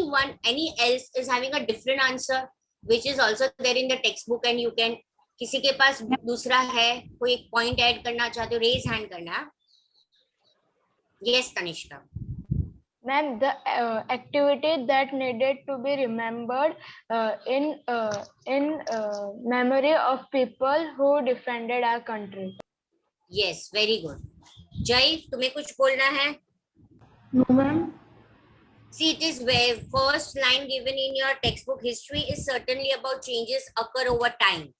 else is having a different answer which is also there in the textbook, and you can, किसी के पास दूसरा है, कोई एक point add करना चाहते हो, raise hand करना। Yes Tanishka. Ma'am, the activity that needed to be remembered in memory of people who defended our country. Yes, very good. जय, तुम्हें कुछ बोलना है? No, ma'am. See, it is where first line given in your textbook. History is certainly about changes occur over time.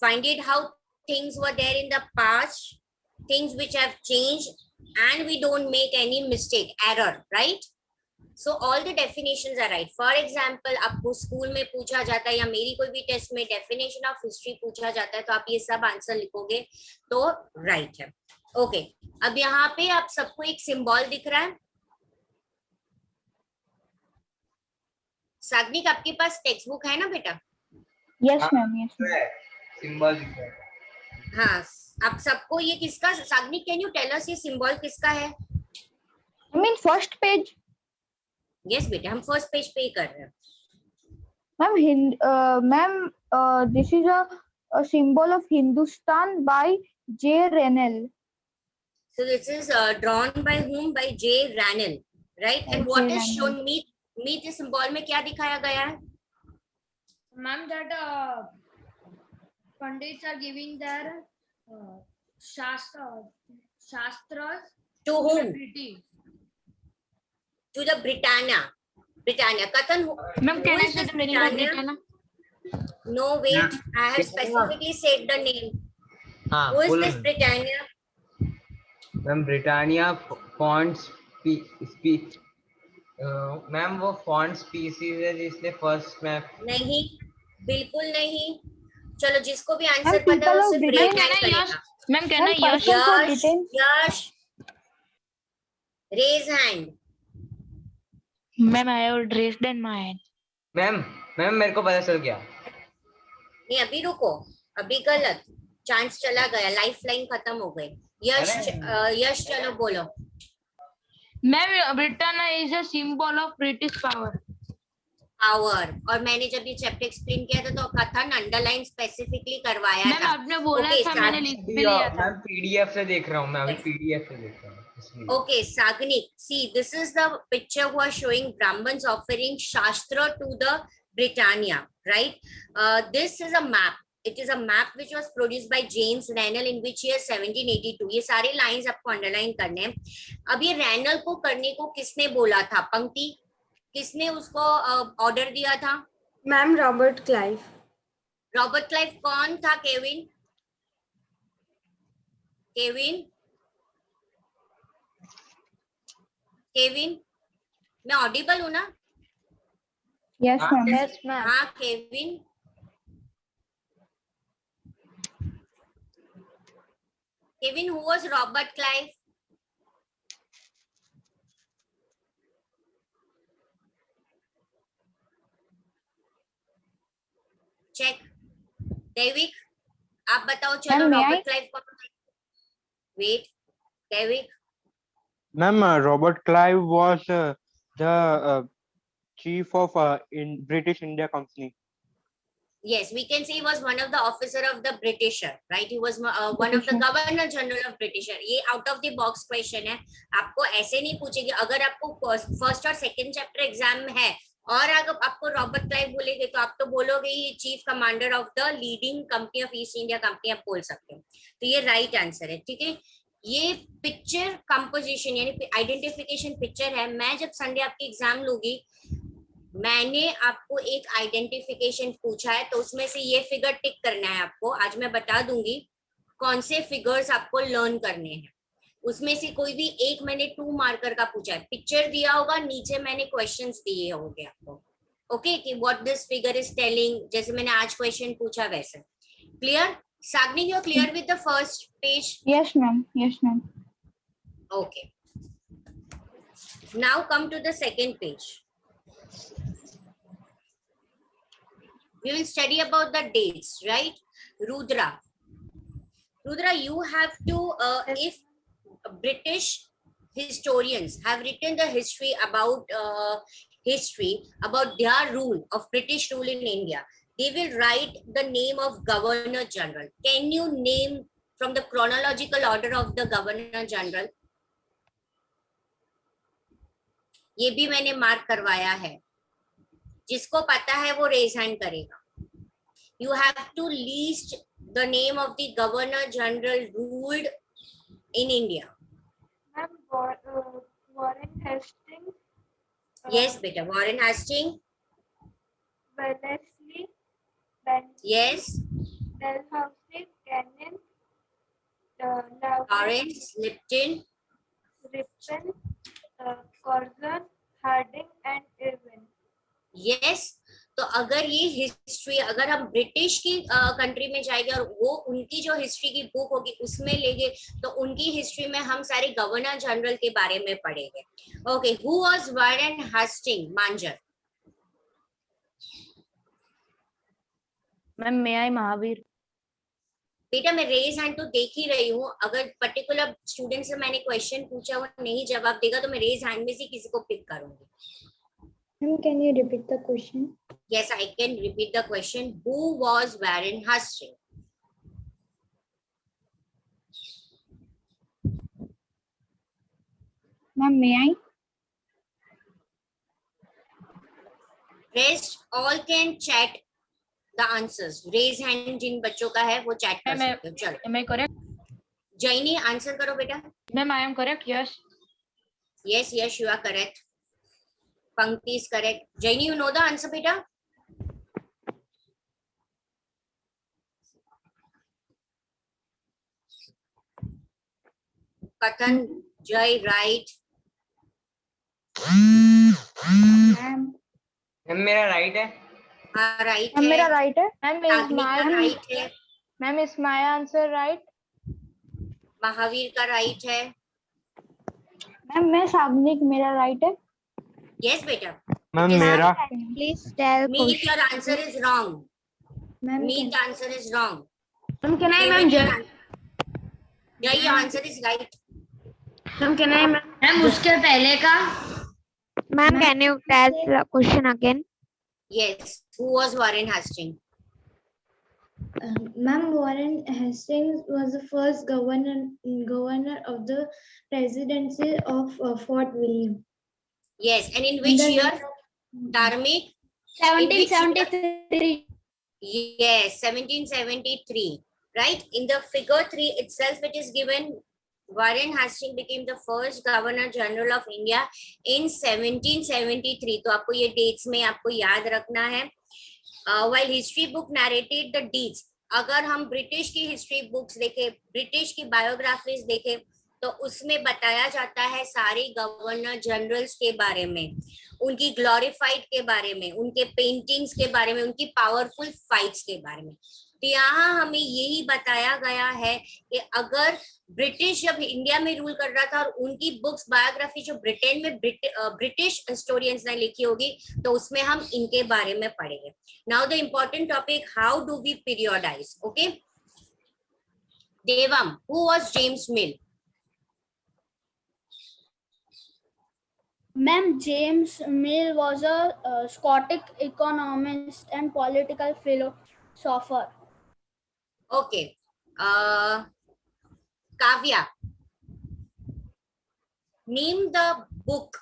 Find it how things were there in the past, things which have changed, and we don't make any mistake, error, right? So all the definitions are right. For example, आपको school में पूछा जाता है या मेरी कोई भी test में डेफिनेशन ऑफ हिस्ट्री पूछा जाता है तो आप ये सब आंसर लिखोगे तो राइट है. ओके, अब यहाँ पे आप सबको एक सिंबल दिख रहा है. साग्निक, आपके पास टेक्स्ट बुक है ना बेटा? Yes, ma'am. Yes, ma'am. Symbol दिख रहा है. हाँ, आप सबको ये किसका, Sagnik can you tell us ये सिंबल किसका है? I mean, first page. Yes बेटा, हम फर्स्ट पेज पे ही कर रहे हैं. Ma'am, this is a symbol of Hindustan by J. Rennell. So this is drawn by whom? By J. Rannell, right? And J. what is Rannell. shown? Meet इस symbol में क्या दिखाया गया है? Ma'am, that Pandits are giving their shastras To whom? British. To the Britannia. Britannia. Katan, Ma'am, can who I is say this the meaning of Britannia? Britannia? No, wait. I have specifically said the name. हाँ, Who is बोलो this ना. Britannia? Ma'am Britannia font speech. Ma'am वो font species है जिसने first map. नहीं, बिल्कुल नहीं. चलो, जिसको भी आंसर Ma'am, पता है people वो of सिर्फ Britain रेज हैंड Yes. करेगा. Ma'am, can I Ma'am, yes? person for Yash, Britain. Yash, raise hand. Ma'am, I have raised in my hand. Ma'am मेरे को पता चल गया. नहीं, अभी रुको, अभी गलत. चांस चला गया, लाइफ लाइन खत्म हो गई. यश, यश चलो बोलो. Ma'am, Britannia is a symbol of British power. Power. और मैंने जब ये चैप्टर एक्सप्लेन किया था तो कथन अंडरलाइन स्पेसिफिकली करवाया मैम, था. आपने बोला Okay, था, मैंने लिख भी लिया था. मैम पीडीएफ से देख रहा हूँ मैं अभी. पीडीएफ से देख रहा हूँ इसलिए. Okay, Sagnik, see, this is the picture who are showing Brahmins offering Shastra to the Britannia, right? This is a map. It is a map which was produced by James Rennell in which year 1782. ये सारे lines आपको underline करने हैं. अब ये Rennell को करने को किसने बोला था? पंक्ति किसने उसको ऑर्डर दिया था? Ma'am, Robert Clive. Robert Clive कौन था? केविन, केविन, केविन, मैं ऑडिबल हूं ना? Yes, ma'am. Yes, ma'am. हाँ, Kevin. Kevin, who was Robert Clive? Check. Devik, आप बताओ. चलो, Ma'am, may Robert I? Clive कौन था? Wait, Devik. Ma'am, Robert Clive was the chief of in British India Company. Yes, we can say he was one of the officer of the Britisher, right? He was one of the Governor General of Britisher. ये out of the box question है. आपको ऐसे नहीं पूछेगी. अगर आपको first और second chapter exam में है और अगर आपको रॉबर्ट क्लाइव बोलेंगे तो आप तो बोलोगे ये chief commander of the leading company of east India company आप बोल सकते हो. तो ये राइट आंसर है. ठीक है, ये पिक्चर कंपोजिशन यानी आइडेंटिफिकेशन पिक्चर है. मैं जब संडे आपकी एग्जाम लूंगी, मैंने आपको एक आइडेंटिफिकेशन पूछा है तो उसमें से ये फिगर टिक करना है आपको. आज मैं बता दूंगी कौन से फिगर्स आपको लर्न करने हैं. उसमें से कोई भी एक मैंने 2 मार्कर का पूछा है. पिक्चर दिया होगा, नीचे मैंने क्वेश्चंस दिए होंगे आपको. ओके, कि what this figure is telling, जैसे मैंने आज क्वेश्चन पूछा वैसे. Clear? Sagnik, you are clear with the first page? Yes, ma'am. Yes, ma'am. Okay. Now come to the second page. We will study about the dates, right? Rudra. Rudra, you have to, if British historians have written the history about their rule of British rule in India, they will write the name of Governor General. Can you name from the chronological order of the Governor General? ये भी मैंने mark करवाया है. जिसको पता है वो raise hand करेगा. You have to list the name of the Governor General ruled in India. Ma'am, Warren Hastings. Yes, beta. Warren Hastings. Wellesley. Yes. Dalhousie, Cannon. Lawrence, Lipton. Ripon, Curzon, Harding and Irwin. Yes. तो अगर ये history अगर हम British की country में जाएंगे और वो उनकी जो हिस्ट्री की बुक होगी उसमें लेंगे तो उनकी हिस्ट्री में हम सारे गवर्नर जनरल के बारे में पढ़ेंगे. Okay, who was Warren Hasting? मांजर. Ma'am may I Mahavir. बेटा मैं रेज हैंड तो देख ही रही हूँ. अगर पर्टिकुलर स्टूडेंट से मैंने क्वेश्चन पूछा वो नहीं जवाब देगा तो मैं रेज हैंड में से किसी को पिक करूंगी. Ma'am, can you repeat the question? Yes, I can repeat the question. Who was Warren Hastings? Ma'am, may I? Rest all can chat the answers. Raise hand जिन बच्चों का है वो चैट कर सकते हो. चलो. Am I correct? जैनी आंसर करो बेटा. Ma'am, I am correct. Yes. Yes, yes, you are correct. Pankti is correct. Jaini, you know the answer, beta? Kathan, Jai, right? Ma'am मेरा राइट है. हाँ राइट मैम है. मेरा राइट है. Ma'am right है. Ma'am is my answer right? Mahavir का right है. Ma'am मैं साबनिक मेरा राइट है? Yes, beta. मैम मेरा. Please tell. Meet your answer is wrong. Meet answer is wrong. Ma'am, can I, ma'am, Jai, your answer is right. Ma'am, can I, ma'am? Ma'am, उसके पहले का. Ma'am, can you tell the question again? Yes. Who was Warren Hastings? Ma'am, Warren Hastings was the first governor of the presidency of Fort William. Yes, and in which year? Dharmik? 1773. Yes, 1773. Right? In the figure 3 itself, it is given Warren Hastings became the first Governor General of India in 1773. तो आपको ये dates में आपको याद रखना है. While history book narrated the deeds, अगर हम ब्रिटिश की हिस्ट्री बुक्स देखें, ब्रिटिश की बायोग्राफीज देखें तो उसमें बताया जाता है सारे गवर्नर जनरल्स के बारे में, उनकी ग्लोरीफाइड के बारे में, उनके पेंटिंग्स के बारे में, उनकी पावरफुल फाइट्स के बारे में. तो यहाँ हमें यही बताया गया है कि अगर ब्रिटिश जब इंडिया में रूल कर रहा था और उनकी बुक्स बायोग्राफी जो ब्रिटेन में ब्रिटिश हिस्टोरियंस ने लिखी होगी तो उसमें हम इनके बारे में पढ़ेंगे. Now the important topic, how do we periodize. Okay Devam, who was James Mill? Ma'am, James Mill was a Scottish economist and political philosopher. Okay. Kavya, name the book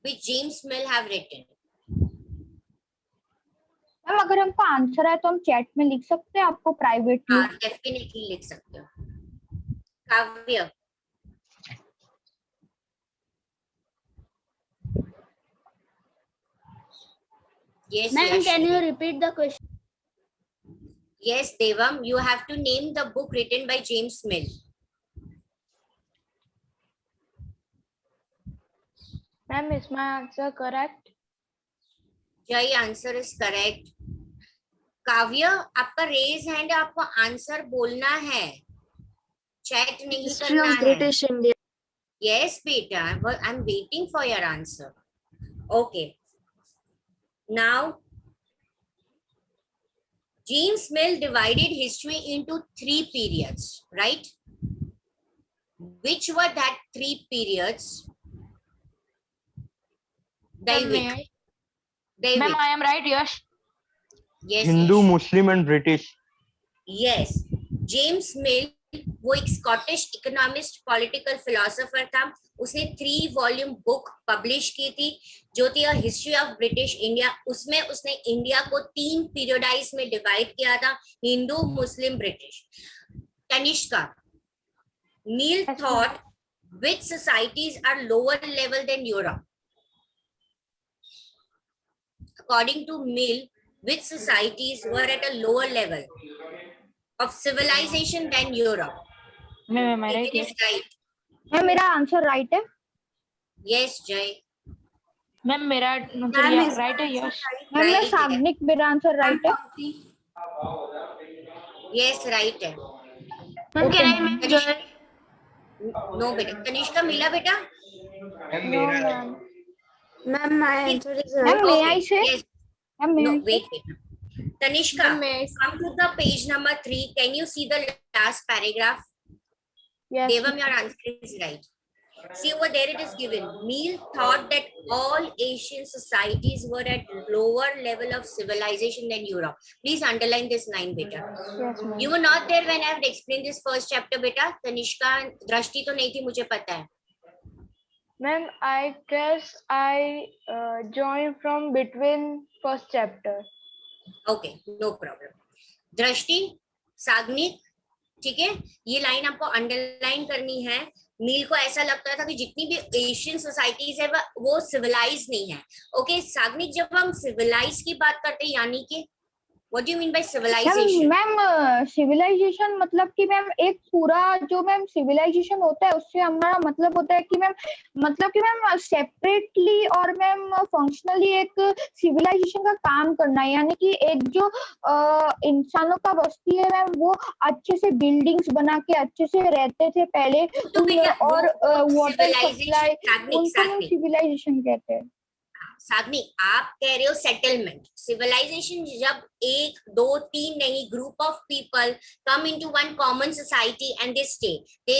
which James Mill have written. Ma'am अगर हमको answer है तो हम chat में लिख सकते हैं आपको प्राइवेटली? हाँ, डेफिनेटली लिख सकते हो. काव्य. Yes, Ma'am, yes, can you repeat the question? Yes, Devam, you have to name the book written by James Mill. Ma'am, is my answer correct? Jai, answer is correct. काव्य, आपका raise hand, आपको answer बोलना है, chat नहीं करना है. British India. Yes, beta. I'm waiting for your answer. Okay. Now, James Mill divided history into 3 periods, right? Which were that 3 periods? David. Ma'am, I am right, yes. Yes. Hindu, yes. Muslim and British. Yes. James Mill वो एक Scottish economist political philosopher था। उसने 3 volume book publish की थी जो थी history of British India. उसमें उसने इंडिया को 3 पीरियडाइज में डिवाइड किया था, हिंदू, मुस्लिम, British. Tanishka, Mill thought which societies are lower level than Europe? According to Mill, which societies were at a lower level of civilization than Europe? Ma'am, am I It right? is right. Ma'am मेरा answer right है? Yes, Jay. Ma'am मेरा answer right है? Yes ma'am मैं Right. Sagnik, मेरा answer right है? Yes, right है। Ma'am can I make Joy? No बेटा, तनिष्का मिला बेटा? No ma'am. Ma'am, my answer is ma'am right. may I say? Yes. Ma'am may No, I say? wait. Tanishka, come to the page number 3. Can you see the last paragraph? Yes. Devam, your answer is right. See over there it is given. Mill thought that all Asian societies were at lower level of civilization than Europe. Please underline this line, beta. Yes, ma'am. You were not there when I have explained this first chapter, beta. Tanishka, Drashti तो नहीं थी, मुझे पता है. Ma'am, I guess I joined from between first chapter. Okay, no problem. Drashti, Sagnik, ठीक है, ये line आपको अंडरलाइन करनी है। मील को ऐसा लगता था कि जितनी भी एशियन सोसाइटीज है वो सिविलाइज नहीं है। ओके साग्निक, जब हम सिविलाइज की बात करते हैं यानी कि what do you mean by civilization? Ma'am civilization मतलब कि मैम एक पूरा जो मैम सिविलाइजेशन होता है उससे हमारा मतलब होता है कि मैम सेपरेटली और मैम फंक्शनली एक सिविलाइजेशन का काम करना है, यानी कि एक जो इंसानों का बस्ती है मैम वो अच्छे से बिल्डिंग्स बना के अच्छे से रहते थे पहले, और वाटर सप्लाई, उनको सिविलाइजेशन कहते हैं। साग्निक, आप कह रहे हो सेटलमेंट। सिविलाइजेशन जब 1, 2, 3 नहीं, group of people come into one common society and they stay, they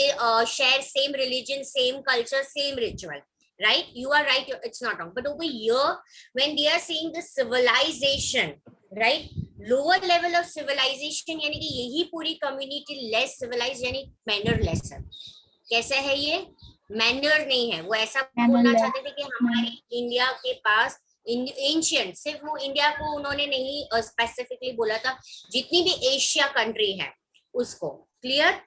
share same religion, same culture, same ritual, right? You are right, it's not wrong. But over here when they are saying the civilization, right, lower level of civilization यानी कि यही पूरी community less civilized यानी mannerless है। कैसा है ये? Manner नहीं है। वो ऐसा बोलना चाहते थे कि हमारे इंडिया के पास एंशिएंट, सिर्फ वो इंडिया को उन्होंने नहीं स्पेसिफिकली बोला था, जितनी भी एशिया कंट्री है उसको। क्लियर?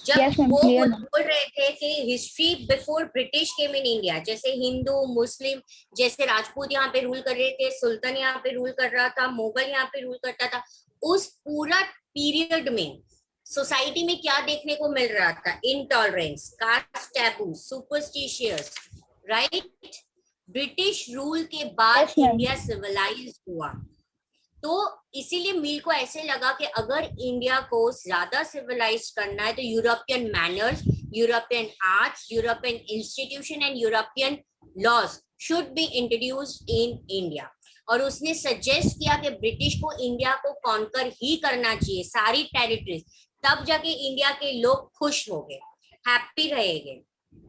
जब वो बोल रहे थे कि history before British came in India, जैसे हिंदू, मुस्लिम, जैसे राजपूत यहाँ पे रूल कर रहे थे, सुल्तान यहाँ पे रूल कर रहा था, मुगल यहाँ पे रूल करता था, उस पूरा पीरियड में सोसाइटी में क्या देखने को मिल रहा था? Intolerance, caste taboo, superstitious, right? British rule के बाद इंडिया सिविलाइज हुआ। तो इसीलिए मील को ऐसे लगा कि अगर इंडिया को ज्यादा सिविलाइज करना है तो European manners, European arts, European institution and European laws should be introduced in India. और उसने सजेस्ट किया कि ब्रिटिश को इंडिया को कॉन्कर ही करना चाहिए, सारी टेरिटरीज, तब जाके इंडिया के लोग खुश हो गए, हैप्पी रहेंगे,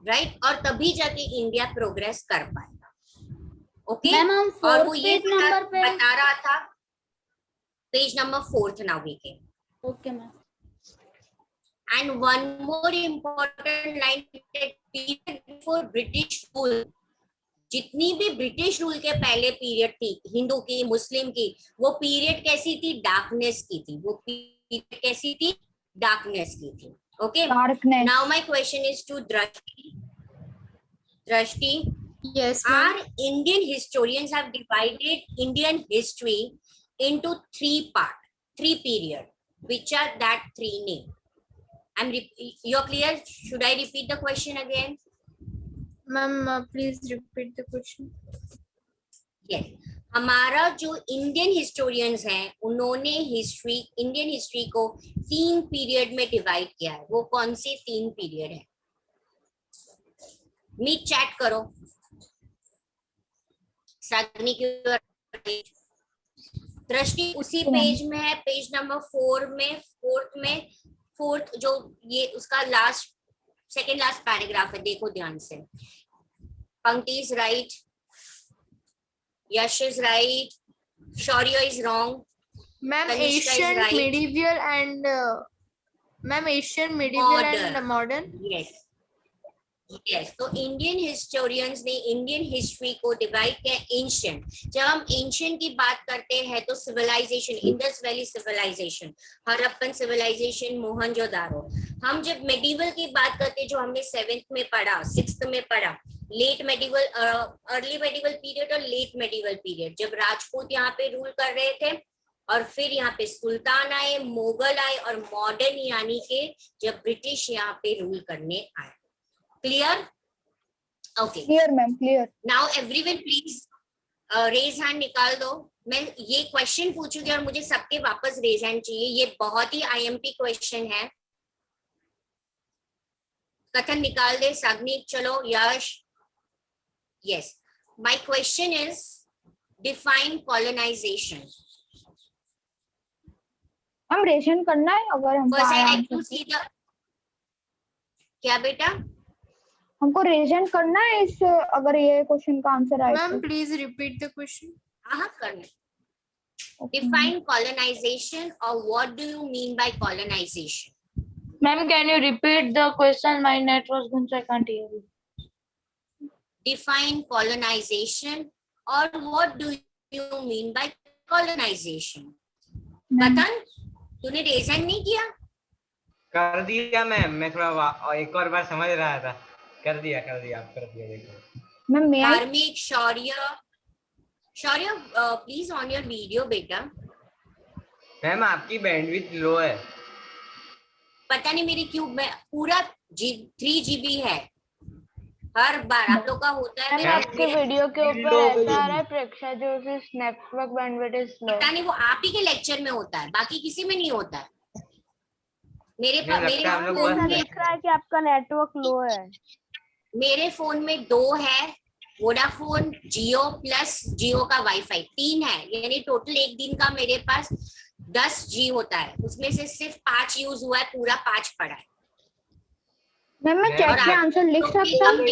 राइट? और तभी जाके इंडिया प्रोग्रेस कर पाएगा। ओके, और वो ये बता रहा था page number 4 now we can. Okay ma'am. And one more important line, period before British rule, जितनी भी ब्रिटिश रूल के पहले पीरियड थी, हिंदू की, मुस्लिम की, वो पीरियड कैसी थी? डार्कनेस की थी। वो पीरियड कैसी थी? डार्कनेस की थी। Okay, now my question is to Drashti. Drashti, yes, our Indian historians have divided Indian history into 3 parts, 3 period. Which are that 3 name? You're clear? Should I repeat the question again? Ma'am, please repeat the question. Yes. हमारा जो Indian historians हैं उन्होंने Indian history को 3 period में divide किया है। वो कौन से 3 पीरियड है? मीट चैट करो। साग्निक, दृष्टि उसी पेज में है, पेज नंबर 4 में, फोर्थ जो ये उसका लास्ट, सेकेंड लास्ट पैराग्राफ है, देखो ध्यान से। पंक्ति is right, Yash is right, Shaurya is wrong, Ma'am, Tanishka ancient, is right. medieval and Ma'am, Asian, medieval and modern. Yes. Yes, तो इंडियन हिस्टोरियंस ने इंडियन हिस्ट्री को डिवाइड किया ancient. जब हम एंशियंट की बात करते हैं तो civilization, Indus valley civilization, Harappan civilization, Mohenjodaro. हम जब मेडिवल की बात करते हैं, जो हमने 7th में पढ़ा, 6th में पढ़ा, late medieval, early medieval period और लेट मेडिवल पीरियड, जब राजपूत यहाँ पे रूल कर रहे थे और फिर यहाँ पे सुल्तान आए, मुगल आए और मॉडर्न यानी के जब ब्रिटिश यहाँ पे रूल करने आए। Clear? Okay. Clear, ma'am. Clear. Now everyone please raise hand निकाल दो। मैं ये क्वेश्चन पूछूंगी और मुझे सबके वापस रेज हैंड चाहिए। ये बहुत ही IMP क्वेश्चन है। कथन निकाल दे, साग्निक, चलो, यश। Yes. My question is define colonization. हम रेशन करना है अगर हमको First I आया like to see the क्या बेटा? हमको रेजन करना है इस अगर ये क्वेश्चन का आंसर आए। Ma'am, please repeat the question. हाँ करना। Define colonization or what do you mean by colonization? Ma'am, can you repeat the question? My net was going, so I can't hear you. Define colonization or what do you mean by colonization? कथन, तूने raisin नहीं किया? कर दिया ma'am, मैं थोड़ा एक और बार समझ रहा था। कर दिया आप कर दिया। देखो मैम, धार्मिक शौर्य, प्लीज ऑन योर वीडियो बेटा। मैम आपकी बैंडविड्थ लो है। पता नहीं मेरी क्यों, पूरा 3 GB है। हर बार आप लोग का होता है। मेरा आपके वीडियो के ऊपर ऐसा आ रहा है प्रेक्षा जो नेटवर्क बैंडविड्थ इज स्लो। पता नहीं वो आप ही के लेक्चर में होता है, बाकी किसी में नहीं होता है। मेरे दिख रहा है कि आपका नेटवर्क लो है। मेरे फोन में 2 है, वोडाफोन, जियो प्लस जियो का वाईफाई 3 है, यानी टोटल एक दिन का मेरे पास 10 G होता है। उसमें से सिर्फ 5 यूज हुआ है, पूरा 5 पड़ा है। मैं चैट में आंसर लिख सकता हूँ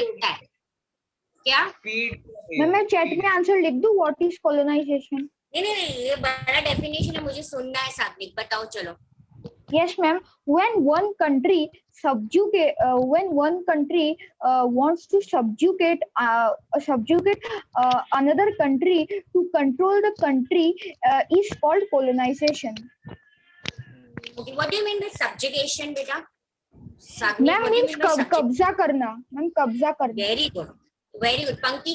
क्या? मैं चैट में आंसर लिख दूं व्हाट इज कॉलोनाइजेशन? नहीं, ये बड़ा डेफिनेशन है, मुझे सुनना है। सात्विक बताओ चलो। Yes, ma'am. When one country wants to subjugate another country to control the country is called colonization. Okay, what do you mean by subjugation, beta? Ma'am means कब्जा करना। मैम कब्जा करना। Very good, very good. पंक्ति,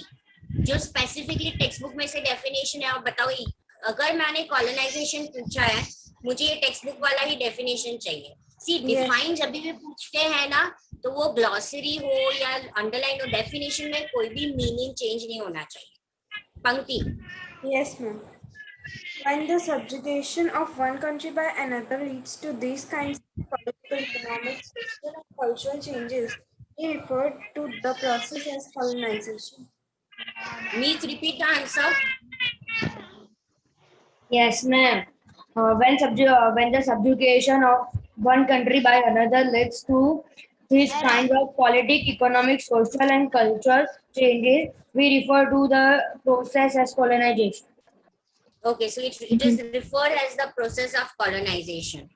जो specifically text book में से definition है, और बताओ अगर मैंने कॉलोनाइजेशन पूछा है, मुझे ये टेक्स्ट बुक वाला ही डेफिनेशन चाहिए। सी डिफाइन जब भी पूछते हैं ना, तो वो ग्लॉसरी हो या अंडरलाइन हो, डेफिनेशन में कोई भी मीनिंग चेंज नहीं होना चाहिए। पंक्ति। Yes, ma'am. When the subjugation of one country by another leads to these kinds of political, economic, social, and cultural changes, we refer to the process as colonization. Meet, repeat the answer. Yes, ma'am. When the subjugation of one country by another leads to these kinds of politic, economic, social, and cultural changes, we refer to the process as colonization. Okay, so it is referred as the process of colonization.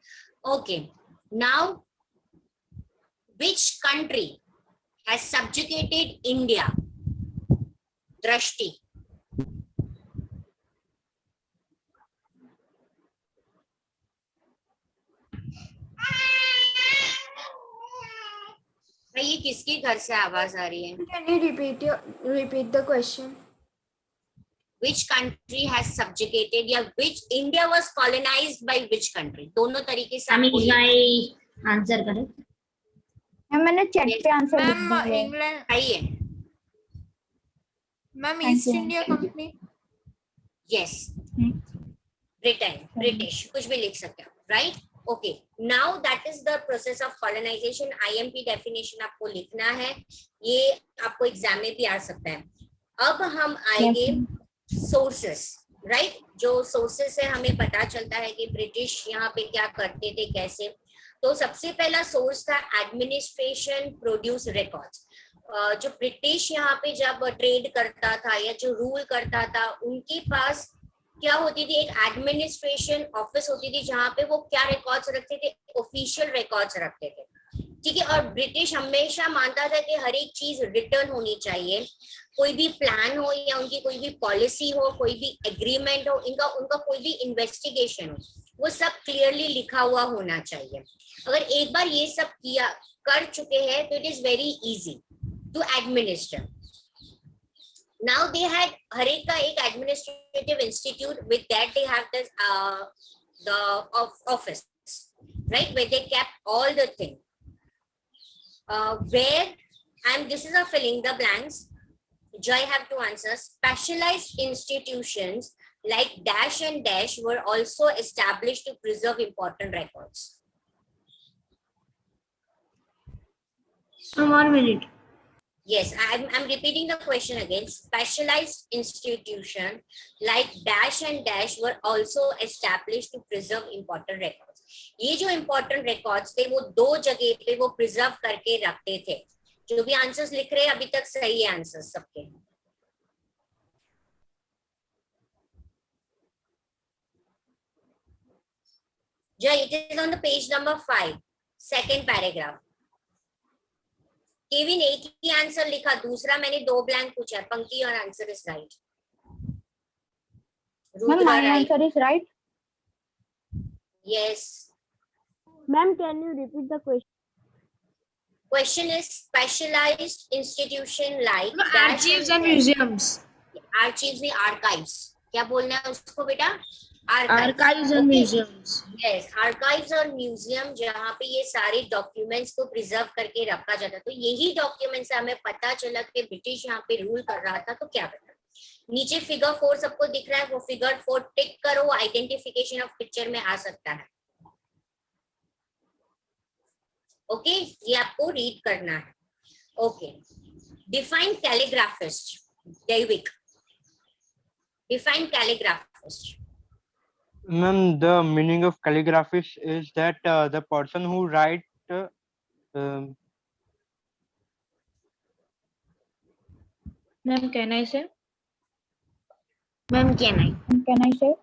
Okay, now which country has subjugated India? Drashti. ये किसके घर से आवाज आ रही है? Can you repeat the question? Which country has subjugated या which India was colonized by which country? दोनों तरीके से मैं आंसर करें। मैंने चैट पे आंसर लिख दिया है। इंग्लैंड। सही है। Ma'am East India company. Yes, Britain, British, कुछ भी लिख सकते हो, right? Okay, now that is the process of colonization. IMP definition आपको लिखना है, ये आपको एग्जाम में भी आ सकता है। अब हम आएंगे सोर्सेस, राइट? जो सोर्सेस है हमें पता चलता है कि ब्रिटिश यहाँ पे क्या करते थे, कैसे। तो सबसे पहला सोर्स था एडमिनिस्ट्रेशन प्रोड्यूस रिकॉर्ड्स। जो ब्रिटिश यहाँ पे जब ट्रेड करता था या जो रूल करता था, उनके पास क्या होती थी, एक एडमिनिस्ट्रेशन ऑफिस होती थी जहां पे वो क्या रिकॉर्ड्स रखते थे, ऑफिशियल रिकॉर्ड्स रखते थे, ठीक है। और ब्रिटिश हमेशा मानता था कि हर एक चीज रिटर्न होनी चाहिए, कोई भी प्लान हो या उनकी कोई भी पॉलिसी हो, कोई भी एग्रीमेंट हो, इनका उनका कोई भी इन्वेस्टिगेशन हो, वो सब क्लियरली लिखा हुआ होना चाहिए। अगर एक बार ये सब किया कर चुके हैं तो it is very easy to administer. Now they had हर एक का एक administrative institute, with that they have this the office, right, where they kept all the thing, where, and this is a filling the blanks, Joy have to answer. Specialized institutions like dash and dash were also established to preserve important records. 1 minute. Yes, I'm repeating the question again. Specialized institution like dash and dash were also established to preserve important records. ये जो important records थे वो दो जगह पे वो preserve करके रखते थे। जो भी आंसर्स लिख रहे हैं अभी तक सही है आंसर्स सबके। Jay, it is on the page number 5, second paragraph. Kevin एक ही आंसर लिखा, दूसरा मैंने 2 ब्लैंक पूछा। पंक्ति और answer is right. Ma'am, my answer is right. Yes. Ma'am, can you repeat the question? Question is specialized institution like archives and museums. Archives नहीं, archives. क्या बोलना है उसको बेटा? Archives and museums. Yes, archives और म्यूजियम जहाँ पे ये सारे डॉक्यूमेंट्स को प्रिजर्व करके रखा जाता। तो यही डॉक्यूमेंट्स हमें पता चला कि ब्रिटिश यहाँ पे रूल कर रहा था। तो क्या करना, नीचे फिगर 4 सबको दिख रहा है, वो फिगर 4 टिक करो, आइडेंटिफिकेशन ऑफ पिक्चर में आ सकता है। ओके, ये आपको रीड करना है। ओके, डिफाइन कैलीग्राफिस्ट, दैविक, define कैलीग्राफिस्ट। Ma'am, the meaning of calligraphist is that the person who write Ma'am, can I say? Ma'am, can I say?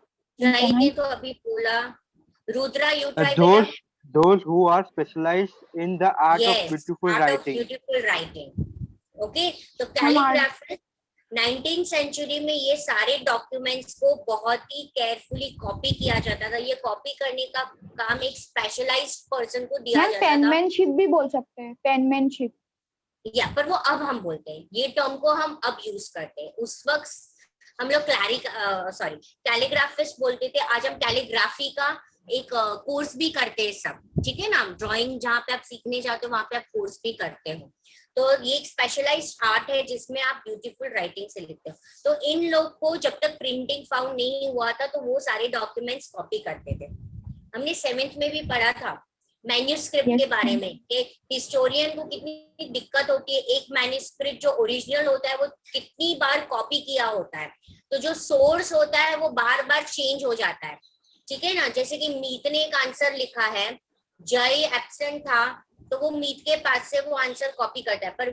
ने तो अभी बोला। Rudra, you try those who are specialized in the art of beautiful writing. beautiful writing. Okay, तो कैलीग्राफिस्ट 19th century में ये सारे documents को बहुत ही केयरफुली कॉपी किया जाता था। ये कॉपी करने का काम एक स्पेशलाइज्ड पर्सन को दिया जाता था। पेनमैनशिप भी बोल सकते हैं, पेनमैनशिप। या पर वो अब हम बोलते हैं, ये टर्म को हम अब यूज करते हैं। उस वक्त हम लोग कैलीग्राफिस्ट बोलते थे। आज हम कैलीग्राफी का एक कोर्स भी करते हैं सब, ठीक है ना। ड्राइंग जहाँ पे आप सीखने जाते हो वहां पे आप कोर्स भी करते हो। तो ये एक स्पेशलाइज्ड आर्ट है जिसमें आप ब्यूटीफुल राइटिंग से लिखते हो। तो इन लोग को जब तक प्रिंटिंग फाउंड नहीं हुआ था तो वो सारे डॉक्यूमेंट्स कॉपी करते थे। हमने 7th में भी पढ़ा था मैन्यूस्क्रिप्ट के बारे में कि हिस्टोरियन को कितनी दिक्कत होती है। एक मैन्यूस्क्रिप्ट जो ओरिजिनल होता है वो कितनी बार कॉपी किया होता है, तो जो सोर्स होता है वो बार बार चेंज हो जाता है, ठीक है ना। जैसे कि मीत ने एक आंसर लिखा है, जय एब्सेंट था, तो वो मीत के पास से वो आंसर कॉपी करता है। पर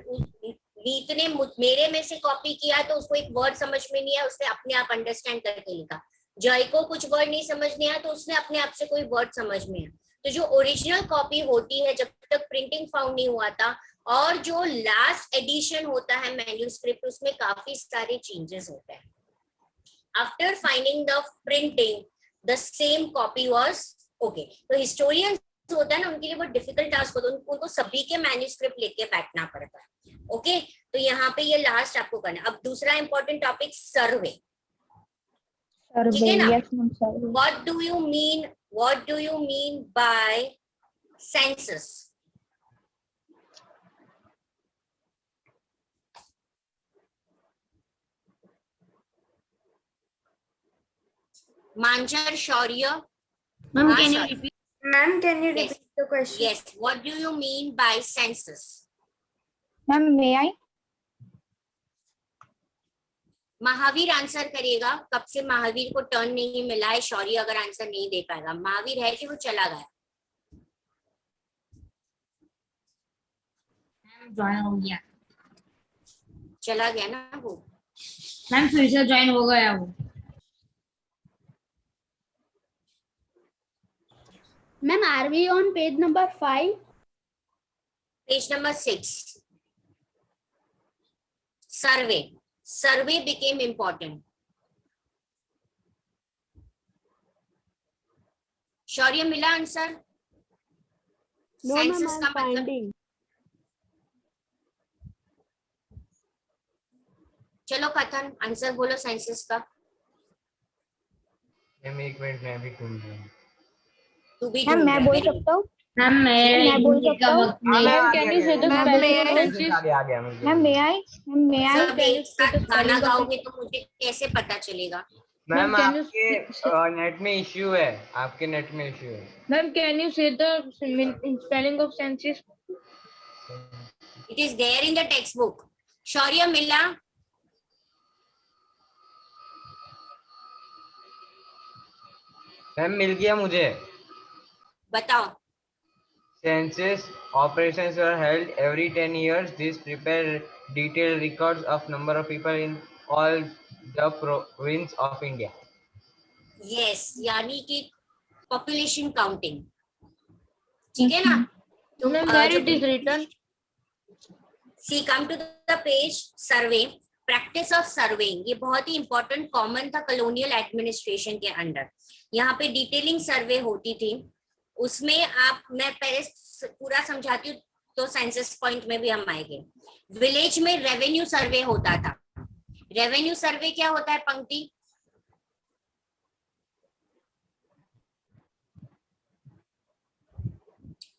मीत ने मेरे में से कॉपी किया तो उसको एक वर्ड समझ में नहीं आया, उसने अपने आप अंडरस्टैंड करके लिखा। जय को कुछ वर्ड नहीं समझ नहीं आया तो उसने अपने आप से कोई वर्ड समझ में आया। तो जो ओरिजिनल कॉपी होती है जब तक प्रिंटिंग फाउंड नहीं हुआ था, और जो लास्ट एडिशन होता है मैन्यूस्क्रिप्ट, उसमें काफी सारे चेंजेस होते हैं। After finding the printing the same copy was okay. तो हिस्टोरियंस होता है ना, उनके लिए बहुत डिफिकल्ट टास्क होता है, उनको सभी के मैन्यूस्क्रिप्ट लेके बैठना पड़ता है। ओके, तो यहाँ पे ये लास्ट आपको करना है। अब दूसरा इंपॉर्टेंट टॉपिक सर्वे, ठीक है ना। What do you mean by census? Manjhar, Shaurya. Ma'am, can you repeat? Ma'am, can you repeat the question? Yes. What do you mean by census? Ma'am, may I? Mahavir answer करेगा। कब से महावीर को टर्न नहीं मिला है, शौर्य अगर आंसर नहीं दे पाएगा। महावीर है कि वो चला गया? ज्वाइन हो गया। चला गया ना वो? मैम फिर से ज्वाइन हो गया वो। Ma'am, are we on page number 5? Page number 6. Survey. Survey became important. शौर्य मिला answer? No, ma'am, census I'm का मतलब finding. चलो कथन आंसर बोलो सेंसस का। मैम एक मिनट मैं भी ढूंढ रहा हूँ। तू भी मैम ढूंढ मैं रहा है, बोल very good. सकता हूँ? मैम मैं बोल सकता हूँ? हाँ मैम आ Can गया you say the ma'am spelling of census census? आ गया मुझे। Ma'am may I? Ma'am may I? सब एक साथ say the गाना spelling of गाओगे तो मुझे कैसे पता चलेगा? मैम can you आपके नेट में इश्यू है, आपके नेट में इश्यू है। Ma'am, can you say the spelling of census? It is there in the textbook. शौर्य मिला? मैम मिल गया मुझे। बताओ। Census operations were held every 10 years. These prepare detailed records of number of people in all the province of India. Yes, यानी कि population counting. ठीक है ना? तो Ma'am, where it is written? See, come to the page survey. Practice of surveying ये बहुत ही important common था colonial administration के अंडर। यहाँ पे डिटेलिंग सर्वे होती थी, उसमें आप मैं पहले पूरा समझाती हूँ तो सेंसस पॉइंट में भी हम आएंगे। विलेज में रेवेन्यू सर्वे होता था। रेवेन्यू सर्वे क्या होता है पंक्ति?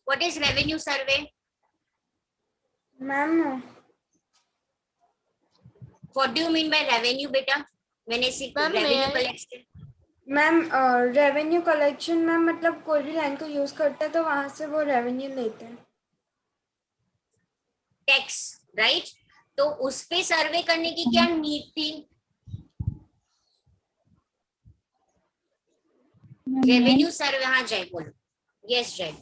What is revenue survey? Ma'am, What do you mean by revenue, बेटा? मैंने सीख revenue collection. Ma'am revenue collection ma'am मतलब कोई भी लाइन को यूज करते हैं तो वहां से वो रेवेन्यू लेते हैं। Tax, right? तो उस पे सर्वे करने की क्या नीड थी? रेवेन्यू सर्वे। हाँ जय बोलो। यस जय।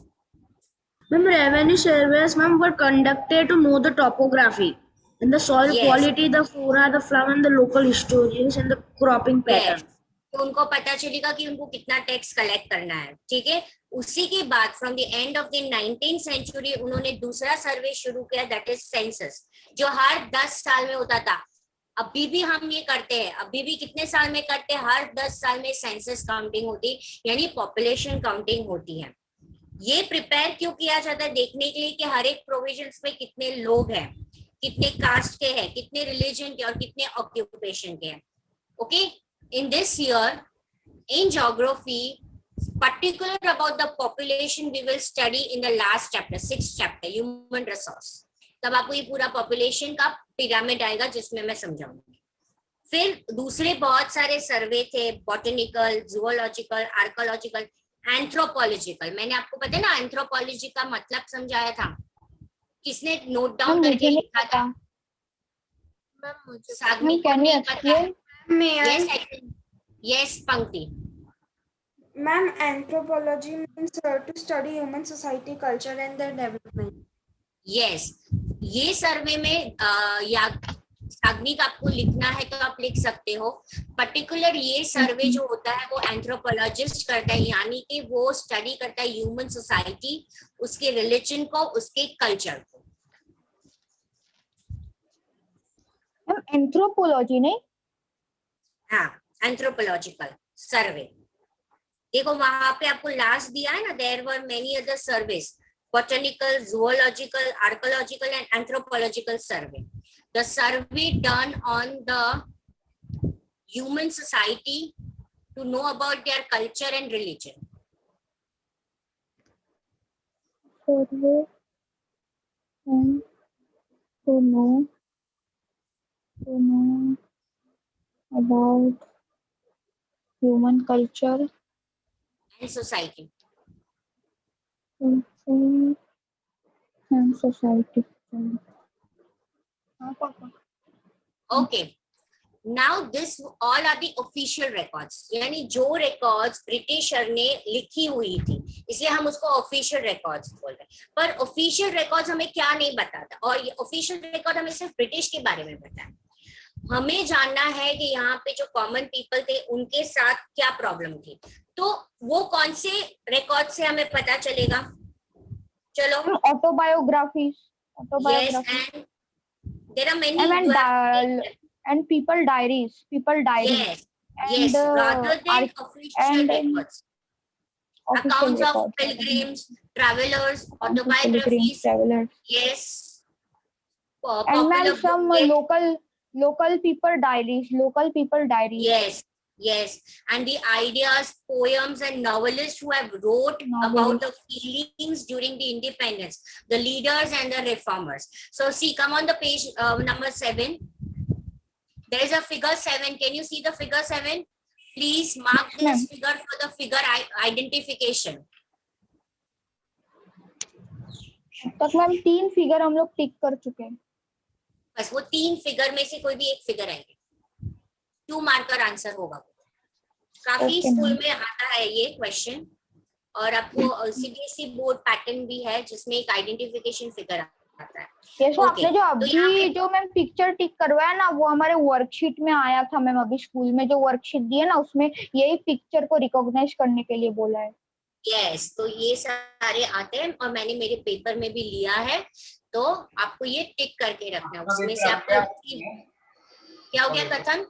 Ma'am, revenue surveys, ma'am, were conducted to know the topography and the soil Yes. quality, the flora, the fauna, and the local histories and the cropping pattern. Yes. तो उनको पता चलेगा कि उनको कितना टैक्स कलेक्ट करना है। ठीक है, उसी के बाद from the end of the 19th century उन्होंने दूसरा सर्वे शुरू किया, दैट इज सेंसस, जो हर 10 साल में होता था। अभी भी हम ये करते हैं, अभी भी कितने साल में करते हैं? हर 10 साल में सेंसस काउंटिंग होती, यानी पॉपुलेशन काउंटिंग होती है। ये प्रिपेयर क्यों किया जाता है? देखने के लिए कि हर एक प्रोविजंस में कितने लोग हैं, कितने कास्ट के हैं, कितने रिलीजन के और कितने ऑक्यूपेशन के हैं। Okay, in this year in geography particular about the population we will study in the last chapter, 6th chapter, human resource। तब आपको ये पूरा पॉपुलेशन का पिरामिड आएगा जिसमें मैं समझाऊंगी। फिर दूसरे बहुत सारे सर्वे थे, बॉटनिकल, जूलॉजिकल, आर्कोलॉजिकल, एंथ्रोपोलॉजिकल। मैंने आपको पता है ना एंथ्रोपोलॉजी का मतलब समझाया था, किसने नोट डाउन करके लिखा था? साग्निक को नहीं पता है? Yes, Pankti. Ma'am, anthropology means to study human society, culture and their development. Yes, ये सर्वे में या साग्निक आपको लिखना है तो आप लिख सकते हो। पर्टिकुलर ये सर्वे जो होता है वो एंथ्रोपोलॉजिस्ट करता है, यानी कि वो स्टडी करता है ह्यूमन सोसाइटी, उसके रिलीजन को, उसके कल्चर को। एंथ्रोपोलॉजी नहीं? हाँ, एंथ्रोपोलॉजिकल सर्वे। देखो वहां पे आपको लास्ट दिया है ना, there were many other surveys, botanical, zoological, archaeological and anthropological survey. The survey done on the human society to know about their culture and religion. Survey and to know about human culture and society. And society. Okay. Now this all are the official records, यानी जो records britisher ने लिखी हुई थी, इसलिए हम उसको official records बोल रहे हैं। पर ऑफिशियल रिकॉर्ड्स हमें क्या नहीं बताता, और ये ऑफिशियल रिकॉर्ड हमें सिर्फ ब्रिटिश के बारे में बताता है। हमें जानना है कि यहाँ पे जो कॉमन पीपल थे उनके साथ क्या प्रॉब्लम थी, तो वो कौन से रिकॉर्ड से हमें पता चलेगा? चलो, autobiographies yes, and there are many you have and people diaries yes, yes, rather than official records, accounts of pilgrims, travelers, autobiographies, yes, and popular ma'am some booklets. local people diaries. Yes, yes, and the ideas, poems, and novelists who have wrote about the feelings during the independence, the leaders and the reformers. So see, come on the page number 7. There is a figure 7. Can you see the figure 7? Please mark this figure for the figure identification. तक ma'am 3 figure हम लोग टिक कर चुके हैं। बस वो 3 figure में से कोई भी एक फिगर आएगी, 2 मार्कर आंसर होगा। काफी स्कूल में आता है ये क्वेश्चन, और आपको सीबीएसई बोर्ड पैटर्न भी है जिसमें एक आइडेंटिफिकेशन फिगर आता है। ये सो आपने जो अभी जो मैम पिक्चर टिक करवाया ना, वो हमारे वर्कशीट में आया था मैम। अभी स्कूल में जो वर्कशीट दी है ना, उसमें यही पिक्चर को रिकॉग्नाइज करने के लिए बोला है। यस, तो ये सारे आते हैं और मैंने मेरे पेपर में भी लिया है, तो आपको ये टिक करके रखना है। उसमें से आपको क्या हो गया कथन?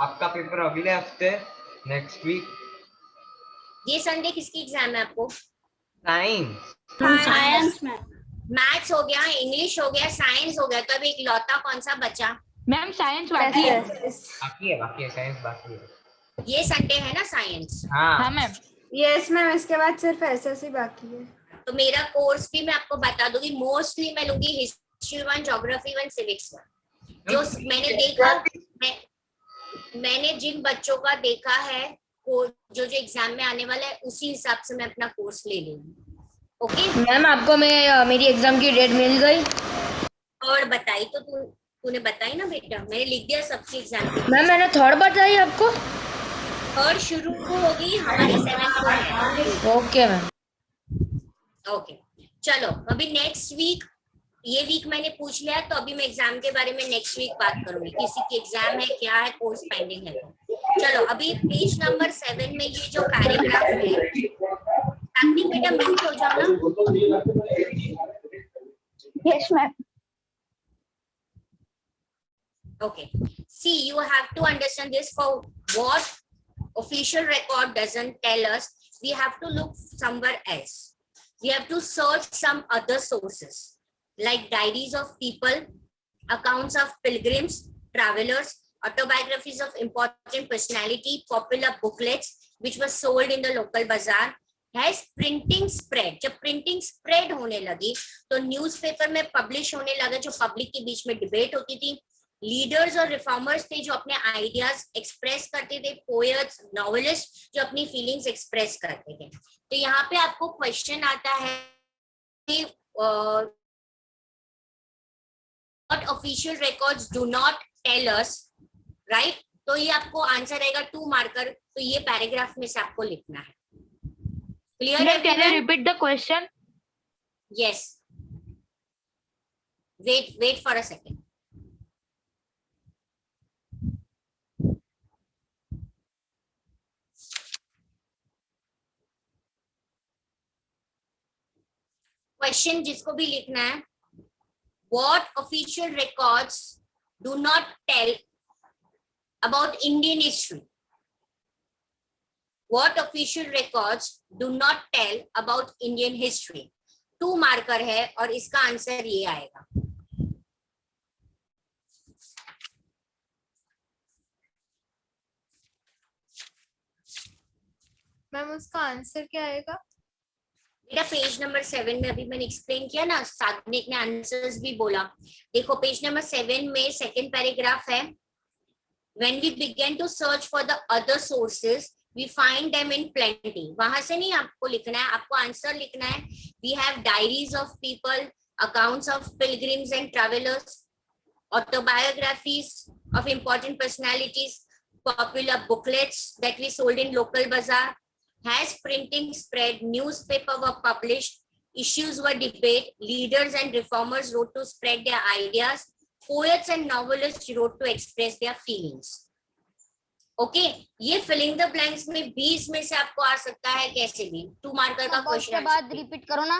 आपका पेपर अगले हफ्ते, नेक्स्ट वीक। ये संडे किसकी एग्जाम है आपको? साइंस में। मैथ्स हो गया, इंग्लिश हो गया, साइंस हो गया, तो अब एक लौता कौन सा बचा? मैम साइंस बाकी है। बाकी है साइंस बाकी है। ये संडे है ना साइंस? हाँ मैम। यस मैम, इसके बाद सिर्फ एसएससी बाकी है। तो मेरा कोर्स भी मैं आपको बता दूंगी, मोस्टली मैं लूंगी हिस्ट्री 1, ज्योग्राफी 1, सिविक्स 1। जो मैंने देखा, मैंने जिन बच्चों का देखा है जो एग्जाम में आने वाला है, उसी हिसाब से मैं अपना कोर्स ले लूंगी। ओके मैम, आपको मेरी एग्जाम की डेट मिल गई? और बताई तो तूने बताई ना बेटा, मैंने लिख दिया सबकी एग्जाम की। मैम मैंने थर्ड बताई आपको। थर्ड शुरू होगी हमारी 7 को। Okay ma'am. ओके चलो, अभी नेक्स्ट वीक, ये वीक मैंने पूछ लिया, तो अभी मैं एग्जाम के बारे में नेक्स्ट वीक बात करूंगी। किसी की एग्जाम है, क्या है, कोर्स पेंडिंग है। चलो अभी पेज नंबर 7 में ये जो पैराग्राफ है, आपने बेटा म्यूट हो जाओ ना। Yes ma'am. Okay, see, you have to understand this. For what official record doesn't tell us, we have to look somewhere else. We have to search some other sources like diaries of people, accounts of pilgrims, travelers, autobiographies of important personality, popular booklets which were sold in the local bazaar. Has printing spread? जब printing spread होने लगी तो newspaper में publish होने लगा, जो public के बीच में डिबेट होती थी। लीडर्स और रिफॉर्मर्स थे जो अपने आइडियाज एक्सप्रेस करते थे, पोएट्स, नॉवेलिस्ट जो अपनी फीलिंग्स एक्सप्रेस करते थे। तो यहाँ पे आपको क्वेश्चन आता है कि what official records do not tell us, right? तो ये आपको आंसर रहेगा 2 मार्कर, तो ये पैराग्राफ में से आपको लिखना है। क्लियर है? Can you repeat the question? Yes. Wait for a second. Question जिसको भी लिखना है, what official records do not tell about Indian history? What official records do not tell about Indian history? 2 marker है और इसका answer ये आएगा। Ma'am उसका आंसर क्या आएगा? बेटा पेज नंबर 7 में अभी मैंने एक्सप्लेन किया ना, साधनिक ने आंसर्स भी बोला। देखो पेज नंबर 7 में सेकंड पैराग्राफ है, when we begin to search for the other sources we find them in plenty। वहां से नहीं आपको लिखना है, आपको आंसर लिखना है। we have diaries of people, accounts of pilgrims and travelers, autobiographies of important personalities, popular booklets that we sold in local bazaar, has printing spread, newspaper were published, issues were debate, leaders and reformers wrote to spread their ideas, poets and novelists wrote to express their feelings. Okay ये filling the blanks में 20 में से आपको आ सकता है कैसे भी 2 marker का क्वेश्चन। के बाद रिपीट करो ना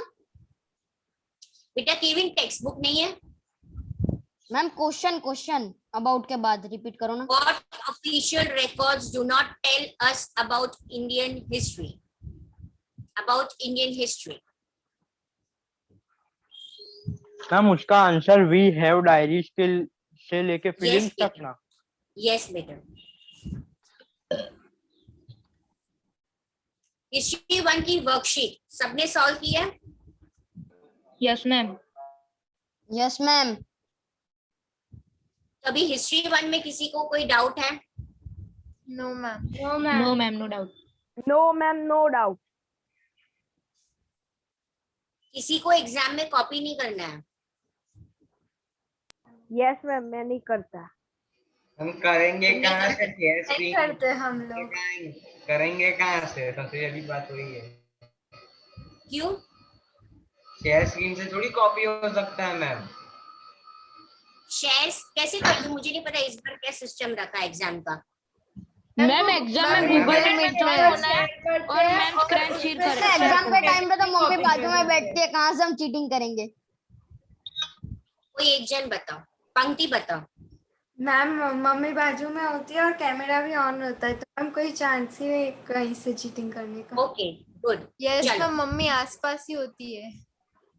बेटा केविन टेक्स्ट बुक नहीं है मैम। क्वेश्चन अबाउट के बाद रिपीट करो ना। What official records do not tell us about Indian history? About Indian history. Ma'am उसका answer we have diary still से लेके फीलिंग्स Yes, तक ना। यस बेटा। हिस्ट्री 1 की वर्कशीट सबने सॉल्व किया? Yes ma'am. Yes ma'am. अभी हिस्ट्री 1 में किसी को कोई डाउट है? No ma'am. No ma'am no doubt. No ma'am, no doubt. किसी को एग्जाम में कॉपी नहीं करना है? यस मैम, मैं नहीं करता। हम करेंगे कहाँ से? नहीं करते हम लोग। करेंगे कहाँ से? सबसे पहली बात वही है। क्यों? शेयर स्क्रीन से थोड़ी कॉपी हो सकता है मैम। शेयर्स कैसे करते मुझे नहीं पता इस बार क्या सिस्टम रखा है एग्जाम का। मैम एग्जाम में गूगल मीट में होना है और मैम स्क्रीन शेयर कर रहे हैं। एग्जाम के टाइम पे तो मम्मी बाजू में बैठती है, कहाँ से हम चीटिंग करेंगे? कोई एक जन बताओ, पंक्ति बताओ। मैम मम्मी बाजू में होती है और कैमरा भी ऑन होता है, तो मैम कोई चांस ही नहीं कहीं से चीटिंग करने का। Okay good. यस चलो। तो मम्मी आसपास ही होती है।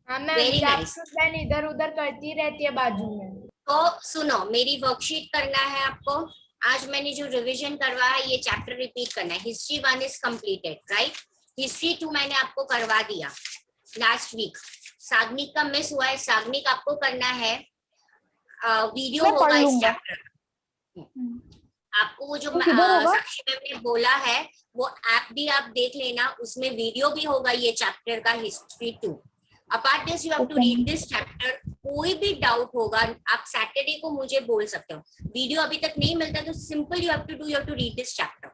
हाँ Very nice. मैम इधर उधर करती रहती है बाजू में। तो सुनो मेरी वर्कशीट करना है आपको। आज मैंने जो रिवीजन करवाया है ये चैप्टर रिपीट करना है। History 1 is completed right. History 2 मैंने आपको करवा दिया लास्ट वीक। साग्निक का मिस हुआ है, साग्निक आपको करना है वीडियो होगा इस चैप्टर। आपको वो जो साक्षी मैम ने बोला है वो ऐप भी आप देख लेना, उसमें वीडियो भी होगा ये चैप्टर का history 2। Apart this you have to read this chapter. कोई भी डाउट होगा आप सैटरडे को मुझे बोल सकते हो। वीडियो अभी तक नहीं मिलता तो simple you have to read this chapter.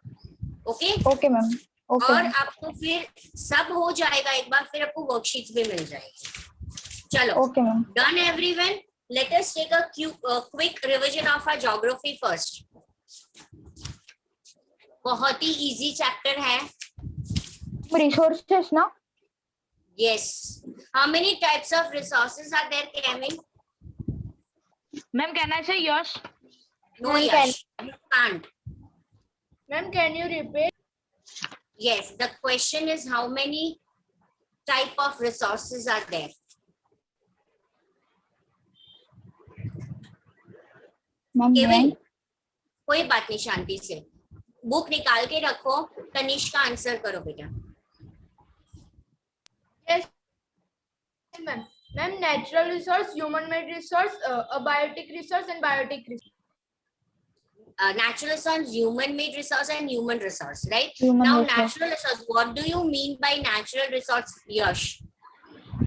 Okay okay ma'am. और आपको फिर सब हो जाएगा एक बार, फिर आपको वर्कशीट्स भी मिल जाएगी। चलो okay ma'am. Done everyone. Let us take a quick revision of our geography first. बहुत ही इजी चैप्टर है। रिसोर्सेस ना? Yes. How many types of resources are there, Kevin? Ma'am, can I say yes? No, Yash. You can't. Ma'am, can you repeat? Yes. The question is how many type of resources are there? Kevin, कोई बात नहीं, शांति से book निकाल के रखो। Tanishka answer करो बेटा। Yes, ma'am. Ma'am, natural resource, human-made resource, abiotic resource, and biotic resource. Natural resource, human-made resource, and human resource, right? Human now, resource. natural resource. What do you mean by natural resource, Yash?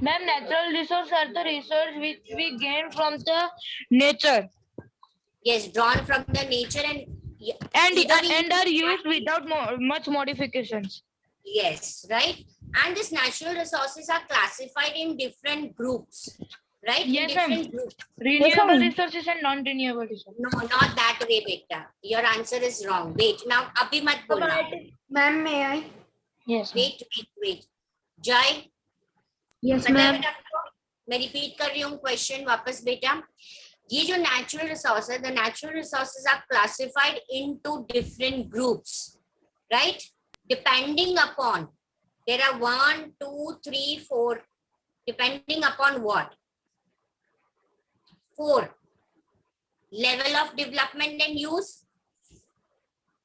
Ma'am, natural resources are the resources which we gain from the nature. Yes, drawn from the nature and are used without much modifications. Yes, right. And these natural resources are classified in different groups, right? Yes, in different groups. Renewable resources and non-renewable resources. No, not that way, beta. Your answer is wrong. Wait, now abhi mat bolna. Ma'am, may I? Yes. Wait. Jai. Yes, पता है ma'am. बेटा आपको? मैं repeat कर रही हूँ question वापस बेटा। ये जो natural resources है, the natural resources are classified into different groups, right? Depending upon there are 1, 2, 3, 4. Depending upon what? 4. Level of development and use.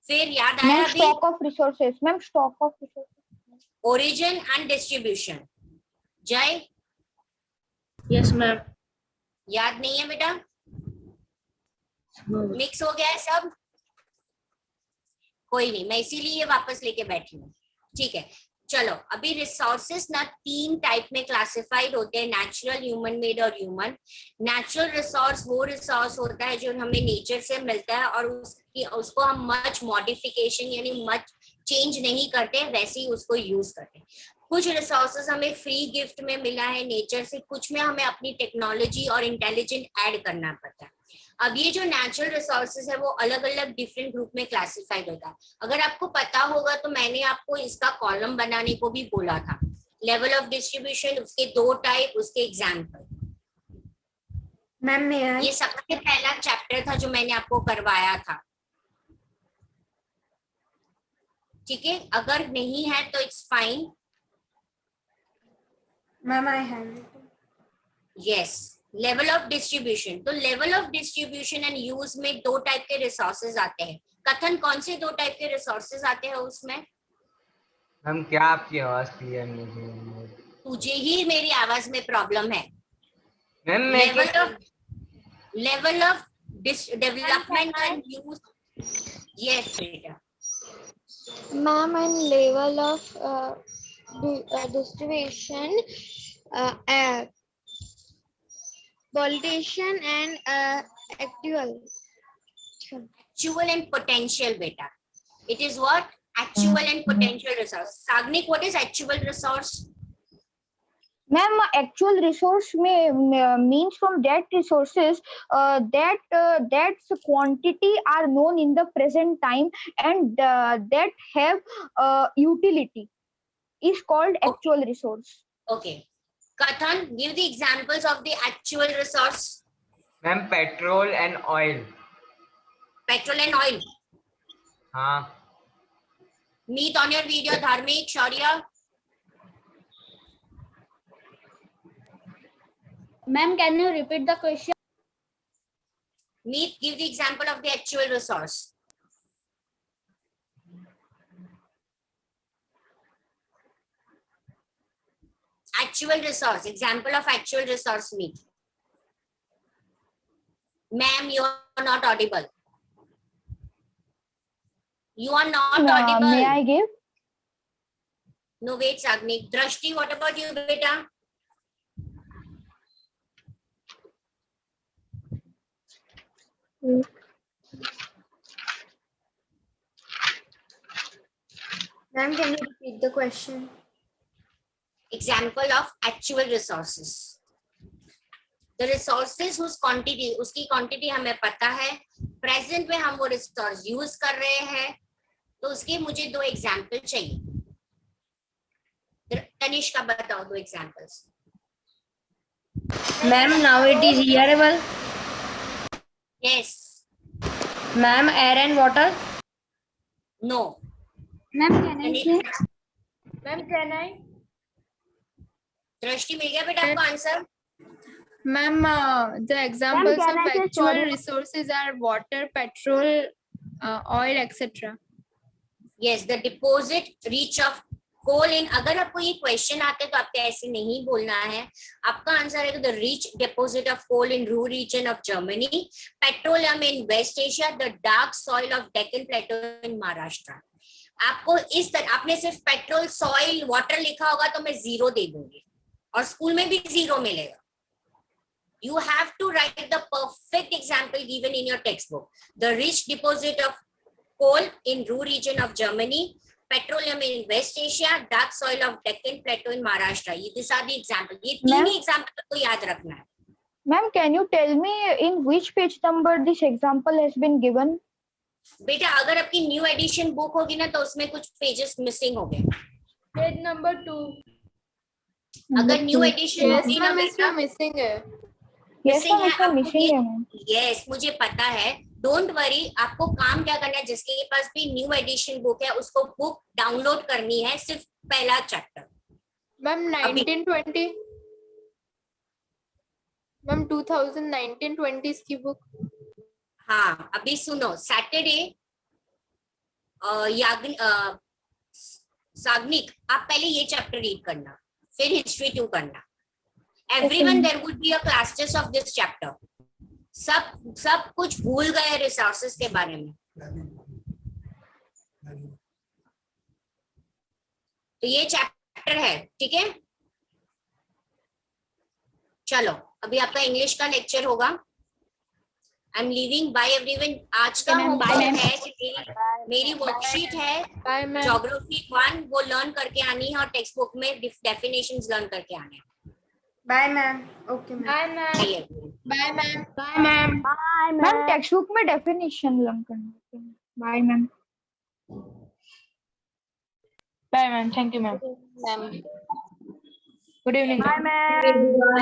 फिर याद आया अभी? Stock of resources. Ma'am, stock of resources. Origin and distribution. जय? Yes, ma'am. याद नहीं है बेटा? Mix हो गया है सब? कोई नहीं, मैं इसीलिए वापस लेके बैठी हूँ। ठीक है, चलो अभी रिसोर्सेस ना 3 टाइप में क्लासिफाइड होते हैं, नेचुरल, ह्यूमन मेड और ह्यूमन। नेचुरल रिसोर्स वो रिसोर्स होता है जो हमें नेचर से मिलता है और उसको हम मच मॉडिफिकेशन यानी मच चेंज नहीं करते, वैसे ही उसको यूज करते हैं। कुछ रिसोर्सेस हमें फ्री गिफ्ट में मिला है नेचर से, कुछ में हमें अपनी टेक्नोलॉजी और इंटेलिजेंट ऐड करना पड़ता है। अब ये जो नेचुरल रिसोर्सेज है वो अलग अलग डिफरेंट ग्रुप में क्लासिफाइड होता है। अगर आपको पता होगा तो मैंने आपको इसका कॉलम बनाने को भी बोला था, लेवल ऑफ डिस्ट्रीब्यूशन, उसके 2 टाइप, उसके एग्जाम्पल। मैम ये सबसे पहला चैप्टर था जो मैंने आपको करवाया था, ठीक है। अगर नहीं है तो it's fine. Ma'am I have yes, level of distribution. तो level of distribution and use में 2 टाइप के रिसोर्सेज आते हैं। कथन, कौन से 2 टाइप के रिसोर्सेज आते हैं उसमें? हम क्या आपकी आवाज क्लियर नहीं है? तुझे ही मेरी आवाज में प्रॉब्लम है। Ma'am level of development and use. Yes बेटा। Ma'am, and level of distribution, politician and actual. Actual and potential, beta. It is what? Actual and potential resource. Sagnik, what is actual resource? Ma'am, actual resource means from that resources that's quantity are known in the present time and that have utility is called actual resource. Okay. Kathan, give the examples of the actual resource. Ma'am, petrol and oil. Petrol and oil. हाँ. Meet on your video, Dharmik, Shaurya. Ma'am, can you repeat the question? Meet, give the example of the actual resource. Actual resource, example of actual resource, Meet. Ma'am, you are not audible. You are not audible. May I give? No, wait, Sagnik. Drashti, what about you, beta? Ma'am, can you repeat the question? Example of actual resources. The resources whose quantity, उसकी quantity हमें पता है, present में हम वो resource use कर रहे हैं, तो उसके मुझे 2 example चाहिए। तनिष्का बताओ 2 examples. Ma'am, now it is hearable. Yes. Ma'am, air and water. No. Ma'am, can I say? Ma'am, can I? दृष्टि मिल गया बेटा आपको answer? Ma'am, the examples can of I say actual sorry? resources are water, petrol, oil, etc. Yes, the deposit reach of coal in. अगर आपको ये question आते हैं तो आपको ऐसे नहीं बोलना है, आपका आंसर है the rich deposit of coal in Ruhr region of Germany, petroleum in West Asia, the dark soil of Deccan Plateau in Maharashtra. आपको इस तरह, आपने सिर्फ पेट्रोल, सॉइल, वाटर लिखा होगा तो मैं 0 दे दूंगी और स्कूल में भी 0 मिलेगा. You have to write the perfect example given in your textbook. The rich deposit of coal in Ruhr region of Germany, petroleum in West Asia, dark soil of Deccan Plateau in Maharashtra. These are the examples. ये 3 example को याद रखना है. Ma'am, can you tell me in which page number this example has been given? बेटा अगर आपकी new addition book होगी ना तो उसमें कुछ पेजेस मिसिंग हो गए. Page number 2. अगर न्यू एडिशन होगी ना बेटा मिसिंग है. मिसिंग है, मिसिंग है. यस, मुझे पता है. Don't worry. आपको काम क्या करना है, जिसके पास भी न्यू एडिशन बुक है उसको बुक डाउनलोड करनी है, सिर्फ पहला चैप्टर. मैम 1920 मैम 2019-20 की बुक. हाँ, अभी सुनो. सैटरडे साग्निक, आप पहले ये चैप्टर रीड करना, फिर हिस्ट्री 2 करना. Everyone, there would be a class test of this chapter. सब कुछ भूल गए रिसोर्सेज के बारे में. तो ये चैप्टर है, ठीक है. चलो अभी आपका इंग्लिश का लेक्चर होगा. I am leaving. Bye everyone. आज का होमवर्क है कि मेरी वर्कशीट है ज्योग्राफी 1, वो लर्न करके आनी है और टेक्स्ट बुक में डेफिनेशंस लर्न करके आने हैं. Bye ma'am. Okay ma'am. Bye ma'am. Bye ma'am. Bye ma'am. Ma'am text book में डेफिनेशन लर्न करना. Bye ma'am. Bye ma'am. Thank you ma'am. Ma'am. Good evening. Bye, ma'am.